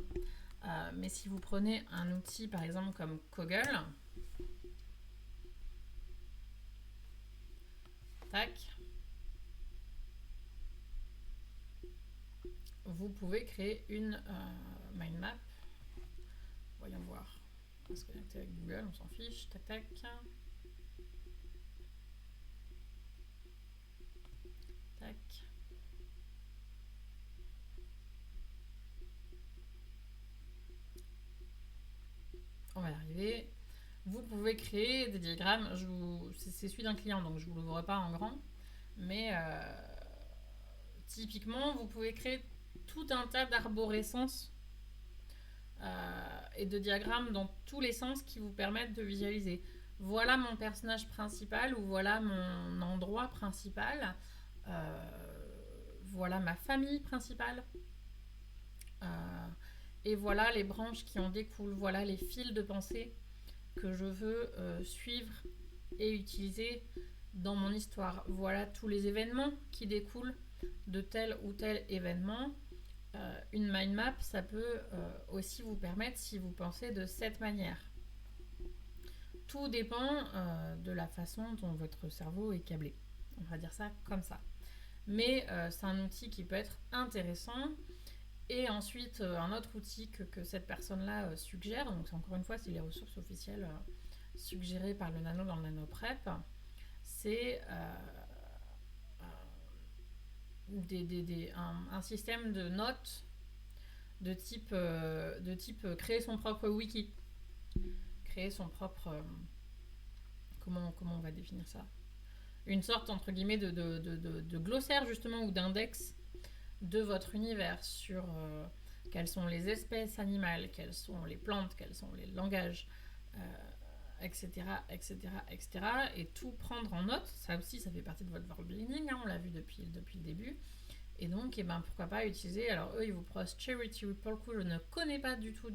mais si vous prenez un outil par exemple comme Koggle, tac, vous pouvez créer une mind map. Voyons voir. On va se connecter avec Google, on s'en fiche. Tac, tac. Tac. On va y arriver. Vous pouvez créer des diagrammes. C'est celui d'un client, donc je ne vous l'ouvre pas en grand. Mais typiquement, vous pouvez créer tout un tas d'arborescences et de diagrammes dans tous les sens qui vous permettent de visualiser. Voilà mon personnage principal ou voilà mon endroit principal. Voilà ma famille principale. Et voilà les branches qui en découlent. Voilà les fils de pensée que je veux suivre et utiliser dans mon histoire. Voilà tous les événements qui découlent de tel ou tel événement. Une mind map, ça peut aussi vous permettre si vous pensez de cette manière. Tout dépend de la façon dont votre cerveau est câblé. On va dire ça comme ça. Mais c'est un outil qui peut être intéressant. Et ensuite, un autre outil que cette personne-là suggère, donc encore une fois, c'est les ressources officielles suggérées par le nano dans le nanoprep, c'est un système de notes de type créer son propre wiki, créer son propre... comment on va définir ça, une sorte entre guillemets de glossaire justement ou d'index de votre univers sur quelles sont les espèces animales, quelles sont les plantes, quels sont les langages, etc., etc., etc. Et tout prendre en note. Ça aussi, ça fait partie de votre world-building, hein, on l'a vu depuis le début. Et donc, pourquoi pas utiliser... Alors, eux, ils vous proposent Charity. Pour le coup, je ne connais pas du tout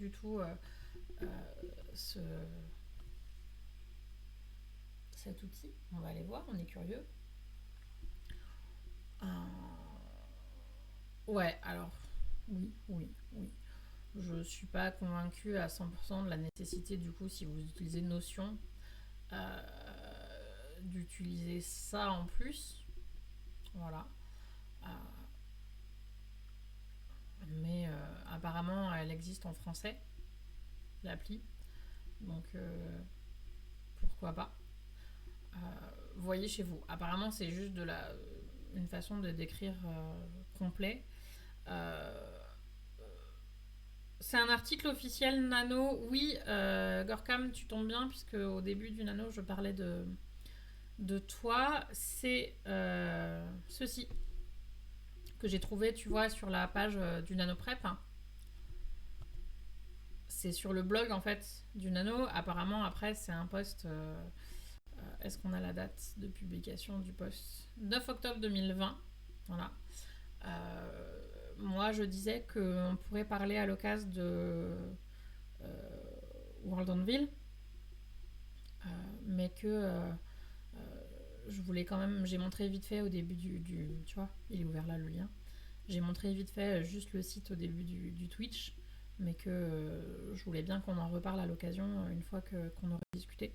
cet outil. On va aller voir, on est curieux. Ouais, alors, oui. Je suis pas convaincue à 100% de la nécessité, du coup, si vous utilisez Notion, d'utiliser ça en plus. Voilà. Mais apparemment, elle existe en français, l'appli. Donc, pourquoi pas. Voyez chez vous. Apparemment, c'est juste une façon de décrire complet. C'est un article officiel Nano. Oui, Gorkam, tu tombes bien, puisque au début du Nano, je parlais de toi. C'est ceci que j'ai trouvé, tu vois, sur la page du Nanoprep. C'est sur le blog, en fait, du Nano. Apparemment, après, c'est un post... est-ce qu'on a la date de publication du post ? 9 octobre 2020. Voilà. Moi, je disais qu'on pourrait parler à l'occasion de World on Ville, mais que je voulais quand même... J'ai montré vite fait au début du tu vois, il est ouvert là, le lien. J'ai montré vite fait juste le site au début du Twitch, mais que je voulais bien qu'on en reparle à l'occasion une fois qu'on aurait discuté.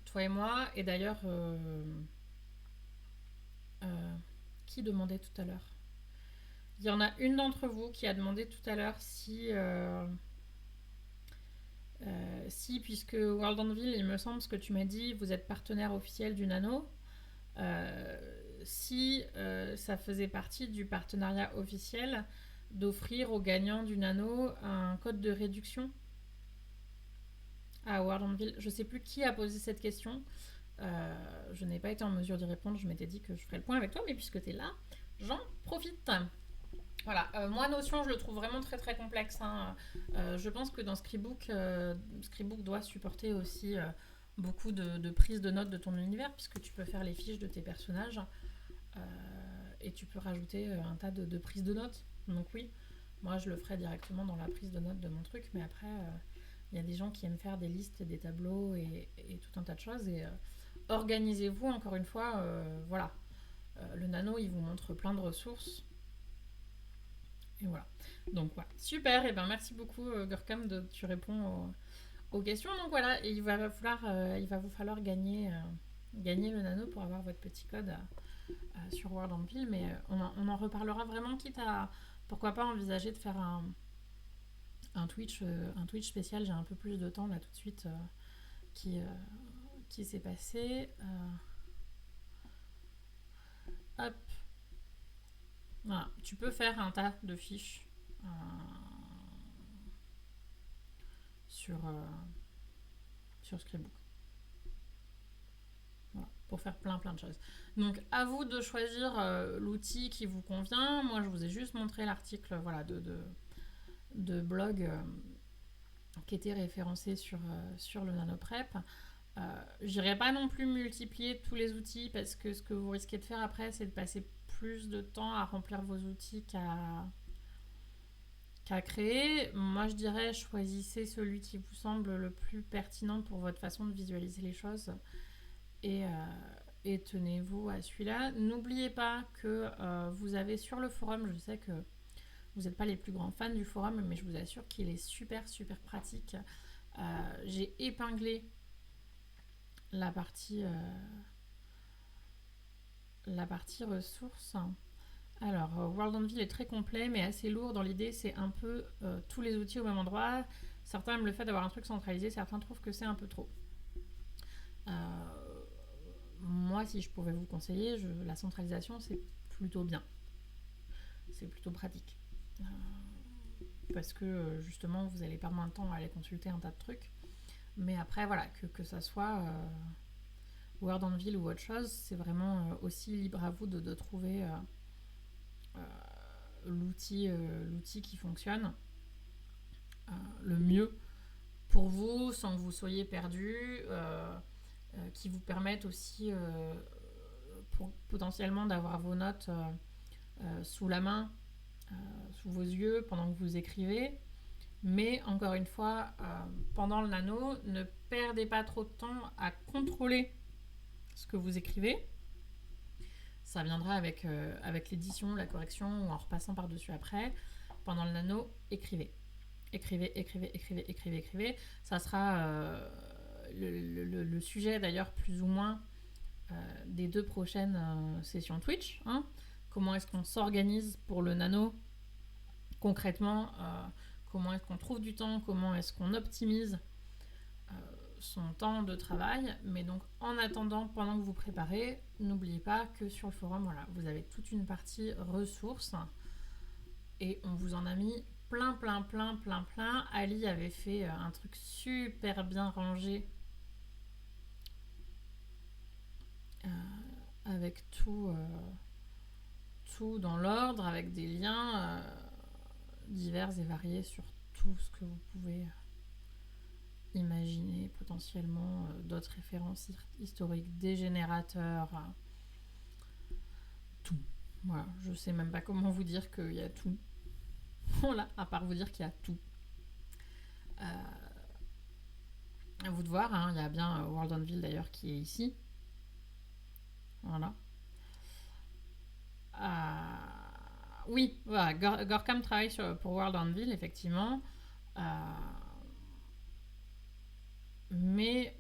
Toi et moi, et d'ailleurs, qui demandait tout à l'heure ? Il y en a une d'entre vous qui a demandé tout à l'heure si, puisque World on Ville, il me semble, ce que tu m'as dit, vous êtes partenaire officiel du Nano, si ça faisait partie du partenariat officiel d'offrir aux gagnants du Nano un code de réduction à World on Ville. Je sais plus qui a posé cette question. Je n'ai pas été en mesure d'y répondre, je m'étais dit que je ferais le point avec toi, mais puisque tu es là, j'en profite. Voilà, moi Notion je le trouve vraiment très très complexe. Hein. Je pense que dans Scribook, Scribook doit supporter aussi beaucoup de prise de notes de ton univers, puisque tu peux faire les fiches de tes personnages et tu peux rajouter un tas de prises de notes. Donc oui, moi je le ferai directement dans la prise de notes de mon truc, mais après il y a des gens qui aiment faire des listes, des tableaux et tout un tas de choses. Et organisez-vous encore une fois, voilà. Le nano il vous montre plein de ressources. Et voilà. Donc voilà. Super, et ben merci beaucoup Gorkam, tu réponds aux questions. Donc voilà, et il va vous falloir gagner le nano pour avoir votre petit code sur World Anvil, mais on en reparlera vraiment, quitte à pourquoi pas envisager de faire un Twitch spécial. J'ai un peu plus de temps là tout de suite qui s'est passé. Hop. Voilà, tu peux faire un tas de fiches sur Scribook. Voilà, pour faire plein de choses. Donc à vous de choisir l'outil qui vous convient. Moi je vous ai juste montré l'article voilà, de blog qui était référencé sur le NanoPrep. J'irai pas non plus multiplier tous les outils, parce que ce que vous risquez de faire après, c'est de passer plus de temps à remplir vos outils qu'à créer. Moi je dirais choisissez celui qui vous semble le plus pertinent pour votre façon de visualiser les choses et tenez-vous à celui-là. N'oubliez pas que vous avez sur le forum, je sais que vous n'êtes pas les plus grands fans du forum, mais je vous assure qu'il est super pratique. J'ai épinglé la partie ressources. Alors, World Anvil est très complet, mais assez lourd. Dans l'idée, c'est un peu tous les outils au même endroit. Certains aiment le fait d'avoir un truc centralisé, certains trouvent que c'est un peu trop. Moi, si je pouvais vous conseiller, la centralisation, c'est plutôt bien. C'est plutôt pratique. Parce que, justement, vous allez perdre moins de temps à aller consulter un tas de trucs. Mais après, voilà, que ça soit World Anvil ou autre chose, c'est vraiment aussi libre à vous de trouver l'outil qui fonctionne le mieux pour vous, sans que vous soyez perdu, qui vous permettent aussi potentiellement d'avoir vos notes sous la main, sous vos yeux pendant que vous écrivez. Mais encore une fois, pendant le nano, ne perdez pas trop de temps à contrôler ce que vous écrivez. Ça viendra avec l'édition, la correction, ou en repassant par-dessus après. Pendant le nano, écrivez. Écrivez. Ça sera le sujet d'ailleurs plus ou moins des 2 prochaines sessions Twitch. Hein. Comment est-ce qu'on s'organise pour le nano concrètement, comment est-ce qu'on trouve du temps, comment est-ce qu'on optimise son temps de travail. Mais donc en attendant, pendant que vous préparez, n'oubliez pas que sur le forum, voilà, vous avez toute une partie ressources et on vous en a mis plein. Ali avait fait un truc super bien rangé avec tout dans l'ordre, avec des liens divers et variés sur tout ce que vous pouvez imaginer potentiellement, d'autres références historiques, des générateurs, tout. Voilà, je sais même pas comment vous dire qu'il y a tout. Voilà, à part vous dire qu'il y a tout. À vous de voir, hein, il y a bien World Anvil d'ailleurs qui est ici. Voilà. Oui, voilà, Gorkam travaille pour World Anvil, effectivement. Mais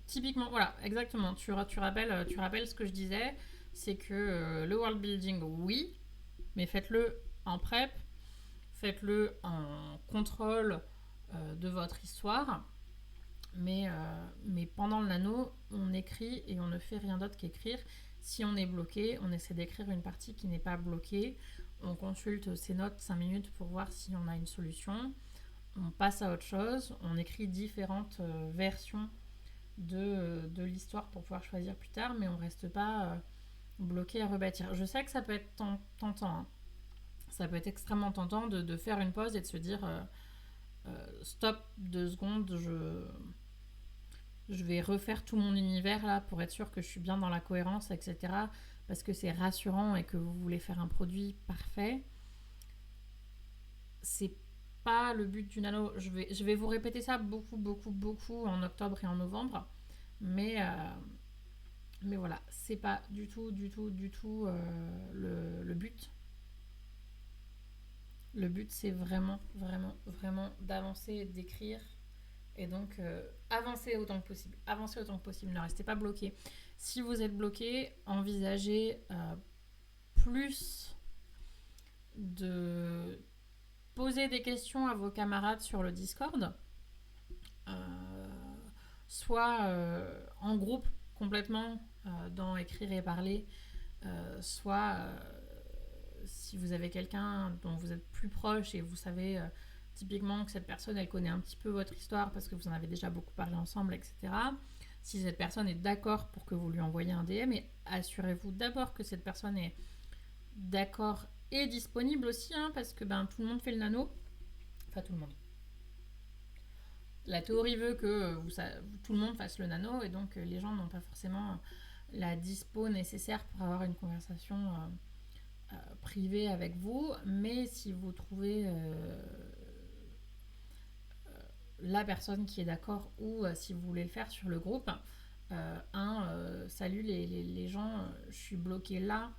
typiquement, voilà, exactement. Tu rappelles ce que je disais, c'est que le world building, oui, mais faites-le en prep, faites-le en contrôle de votre histoire. Mais pendant le nano, on écrit et on ne fait rien d'autre qu'écrire. Si on est bloqué, on essaie d'écrire une partie qui n'est pas bloquée. On consulte ses notes 5 minutes pour voir si on a une solution. On passe à autre chose. On écrit différentes versions de l'histoire pour pouvoir choisir plus tard, mais on reste pas bloqué à rebâtir. Je sais que ça peut être tentant, hein. Ça peut être extrêmement tentant de faire une pause et de se dire stop 2 secondes, je vais refaire tout mon univers là pour être sûr que je suis bien dans la cohérence, etc. Parce que c'est rassurant et que vous voulez faire un produit parfait. C'est pas le but du nano. Je vais vous répéter ça beaucoup en octobre et en novembre. Mais voilà, c'est pas du tout le but. Le but, c'est vraiment d'avancer, d'écrire. Et donc, avancez autant que possible. Avancez autant que possible. Ne restez pas bloqué. Si vous êtes bloqué, envisagez plus de poser des questions à vos camarades sur le Discord. Soit en groupe complètement dans écrire et parler, soit si vous avez quelqu'un dont vous êtes plus proche et vous savez typiquement que cette personne elle connaît un petit peu votre histoire parce que vous en avez déjà beaucoup parlé ensemble, etc. Si cette personne est d'accord pour que vous lui envoyiez un DM, et assurez-vous d'abord que cette personne est d'accord et disponible aussi, hein, parce que tout le monde fait le nano. Enfin, tout le monde. La théorie veut que tout le monde fasse le nano et donc les gens n'ont pas forcément la dispo nécessaire pour avoir une conversation privée avec vous. Mais si vous trouvez la personne qui est d'accord ou si vous voulez le faire sur le groupe, salut les gens, je suis bloquée là.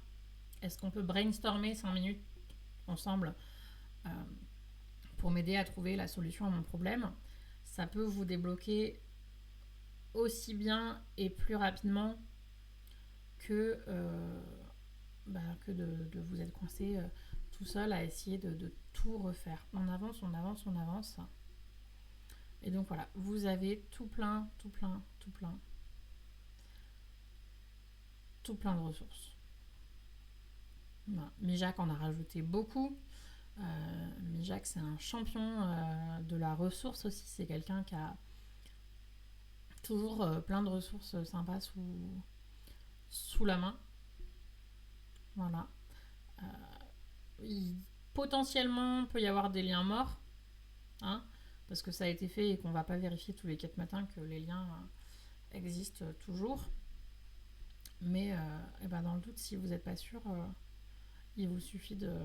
Est-ce qu'on peut brainstormer 5 minutes ensemble pour m'aider à trouver la solution à mon problème? Ça peut vous débloquer aussi bien et plus rapidement que de vous être coincé tout seul à essayer de tout refaire. On avance. Et donc voilà, vous avez tout plein de ressources. Voilà. Mijak en a rajouté beaucoup. Mijak, c'est un champion de la ressource aussi. C'est quelqu'un qui a toujours plein de ressources sympas sous la main. Voilà. Potentiellement, peut y avoir des liens morts, hein, parce que ça a été fait et qu'on va pas vérifier tous les 4 matins que les liens existent toujours. Mais dans le doute, si vous n'êtes pas sûr, il vous suffit de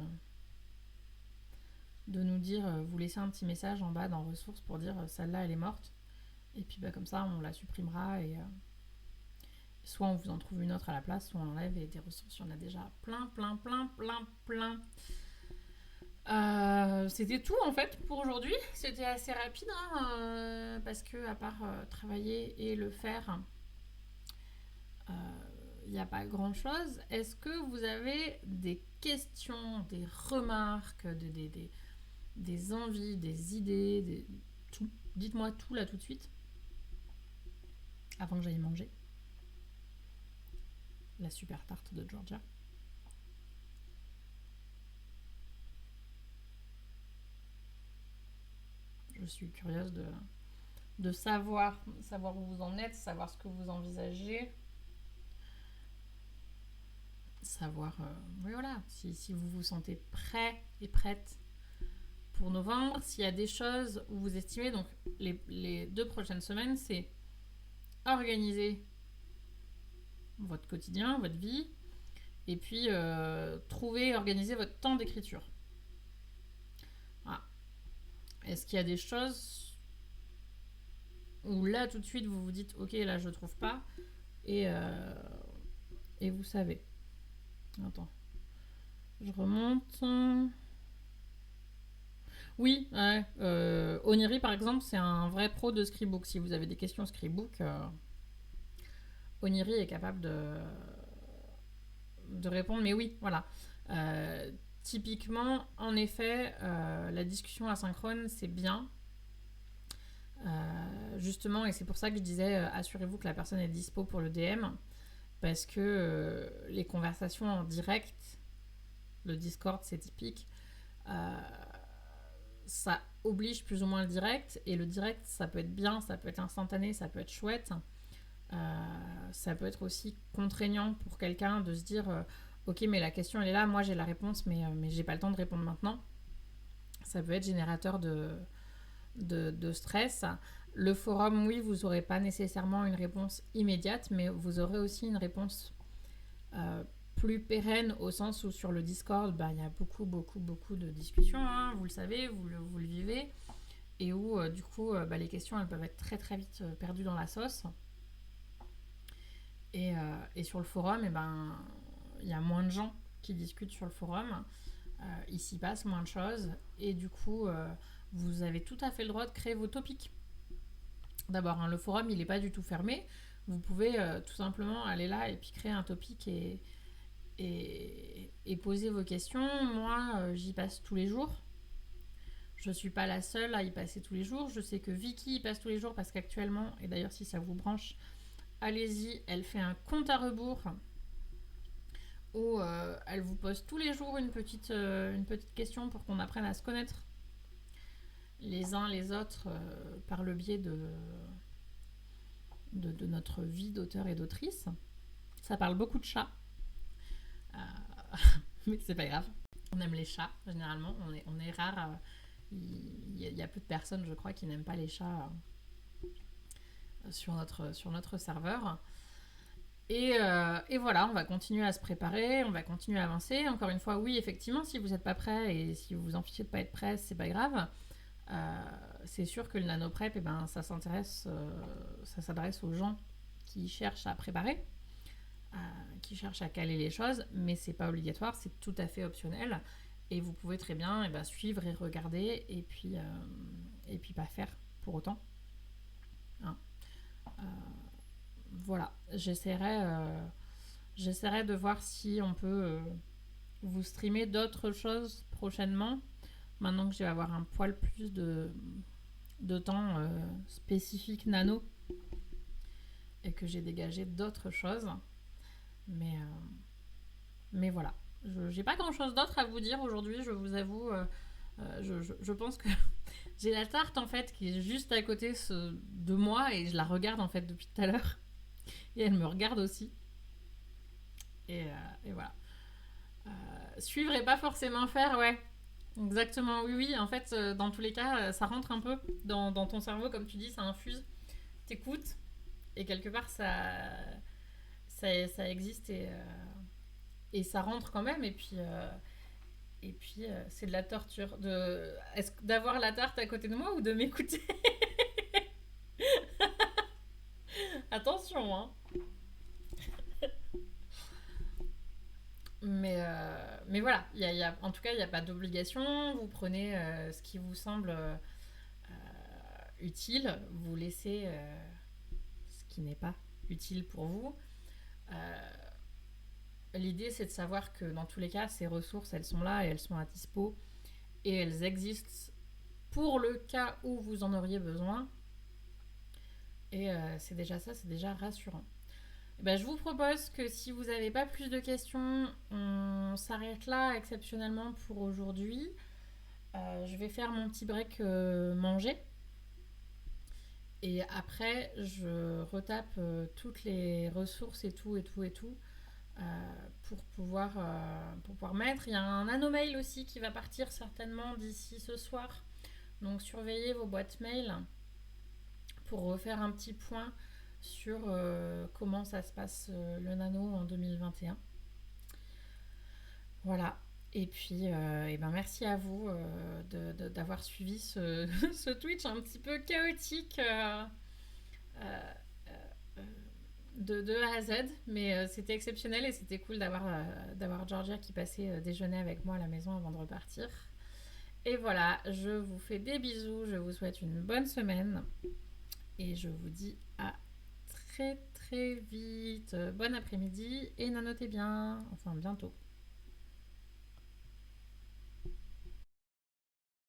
nous dire, vous laissez un petit message en bas dans ressources pour dire celle-là elle est morte, et puis comme ça on la supprimera et soit on vous en trouve une autre à la place, soit on enlève, et des ressources il y en a déjà plein. C'était tout en fait pour aujourd'hui. C'était assez rapide, hein, parce que à part travailler et le faire, il n'y a pas grand chose. Est-ce que vous avez des questions, des remarques, des envies, des idées, tout? Dites-moi tout là tout de suite avant que j'aille manger la super tarte de Georgia. Je suis curieuse de savoir où vous en êtes, savoir ce que vous envisagez, savoir voilà, si vous vous sentez prêt et prête pour novembre, s'il y a des choses où vous estimez. Donc les 2 prochaines semaines, c'est organiser votre quotidien, votre vie, et puis organiser votre temps d'écriture. Voilà. Est-ce qu'il y a des choses où là tout de suite vous vous dites ok, là je trouve pas, et vous savez. Attends, je remonte. Oui, ouais. Oniri par exemple, c'est un vrai pro de Scribook. Si vous avez des questions Scribook, Oniri est capable de répondre. Mais oui, voilà. Typiquement, en effet, la discussion asynchrone, c'est bien. Justement, et c'est pour ça que je disais, assurez-vous que la personne est dispo pour le DM, parce que les conversations en direct, le Discord, c'est typique, ça oblige plus ou moins le direct, et le direct, ça peut être bien, ça peut être instantané, ça peut être chouette, Ça peut être aussi contraignant pour quelqu'un de se dire ok, mais la question elle est là, moi j'ai la réponse, mais j'ai pas le temps de répondre maintenant. Ça peut être générateur de stress. Le forum, oui, vous n'aurez pas nécessairement une réponse immédiate, mais vous aurez aussi une réponse plus pérenne au sens où sur le Discord, il y a beaucoup de discussions, hein, vous le savez, vous le vivez, et où du coup les questions elles peuvent être très très vite perdues dans la sauce. Et sur le forum, il y a moins de gens qui discutent sur le forum, il s'y passe moins de choses, et du coup vous avez tout à fait le droit de créer vos topics. D'abord, hein, le forum il n'est pas du tout fermé, vous pouvez tout simplement aller là et puis créer un topic et poser vos questions. Moi, j'y passe tous les jours. Je ne suis pas la seule à y passer tous les jours. Je sais que Vicky y passe tous les jours parce qu'actuellement, et d'ailleurs si ça vous branche, allez-y, elle fait un compte à rebours où elle vous pose tous les jours une petite question pour qu'on apprenne à se connaître les uns les autres par le biais de notre vie d'auteur et d'autrice. Ça parle beaucoup de chats. Mais c'est pas grave. On aime les chats, généralement. On est rare. Il y a peu de personnes, je crois, qui n'aiment pas les chats sur notre serveur. Et voilà, on va continuer à se préparer, on va continuer à avancer. Encore une fois, oui, effectivement, si vous n'êtes pas prêt et si vous vous en fichez de pas être prêt, c'est pas grave. C'est sûr que le nano-prep, ça s'adresse aux gens qui cherchent à préparer, qui cherchent à caler les choses, mais c'est pas obligatoire, c'est tout à fait optionnel. Et vous pouvez très bien suivre et regarder et puis pas faire pour autant. Hein. Voilà, j'essaierai de voir si on peut vous streamer d'autres choses prochainement. Maintenant que je vais avoir un poil plus de temps spécifique nano et que j'ai dégagé d'autres choses. Mais voilà. J'ai pas grand chose d'autre à vous dire aujourd'hui, je vous avoue. Je pense que j'ai la tarte en fait qui est juste à côté de moi et je la regarde en fait depuis tout à l'heure. Et elle me regarde aussi. Et voilà. Suivre et pas forcément faire, ouais. Exactement, oui. En fait, dans tous les cas, ça rentre un peu dans ton cerveau, comme tu dis, ça infuse. T'écoutes et quelque part, ça existe et ça rentre quand même. Et puis, c'est de la torture. Est-ce d'avoir la tarte à côté de moi ou de m'écouter? Attention, hein. Mais voilà, en tout cas, il n'y a pas d'obligation. Vous prenez ce qui vous semble utile, vous laissez ce qui n'est pas utile pour vous. L'idée, c'est de savoir que dans tous les cas, ces ressources, elles sont là et elles sont à dispo. Et elles existent pour le cas où vous en auriez besoin. Et c'est déjà ça, c'est déjà rassurant. Je vous propose que si vous n'avez pas plus de questions, on s'arrête là exceptionnellement pour aujourd'hui. Je vais faire mon petit break manger. Et après, je retape toutes les ressources et tout pour pouvoir mettre. Il y a un nano-mail aussi qui va partir certainement d'ici ce soir. Donc surveillez vos boîtes mail pour refaire un petit point sur comment ça se passe le nano en 2021. Voilà. Et puis, merci à vous d'avoir suivi ce Twitch un petit peu chaotique de A à Z. Mais c'était exceptionnel et c'était cool d'avoir Georgia qui passait déjeuner avec moi à la maison avant de repartir. Et voilà, je vous fais des bisous, je vous souhaite une bonne semaine. Et je vous dis à très très vite. Bon après-midi et nanotez bien. Enfin, bientôt.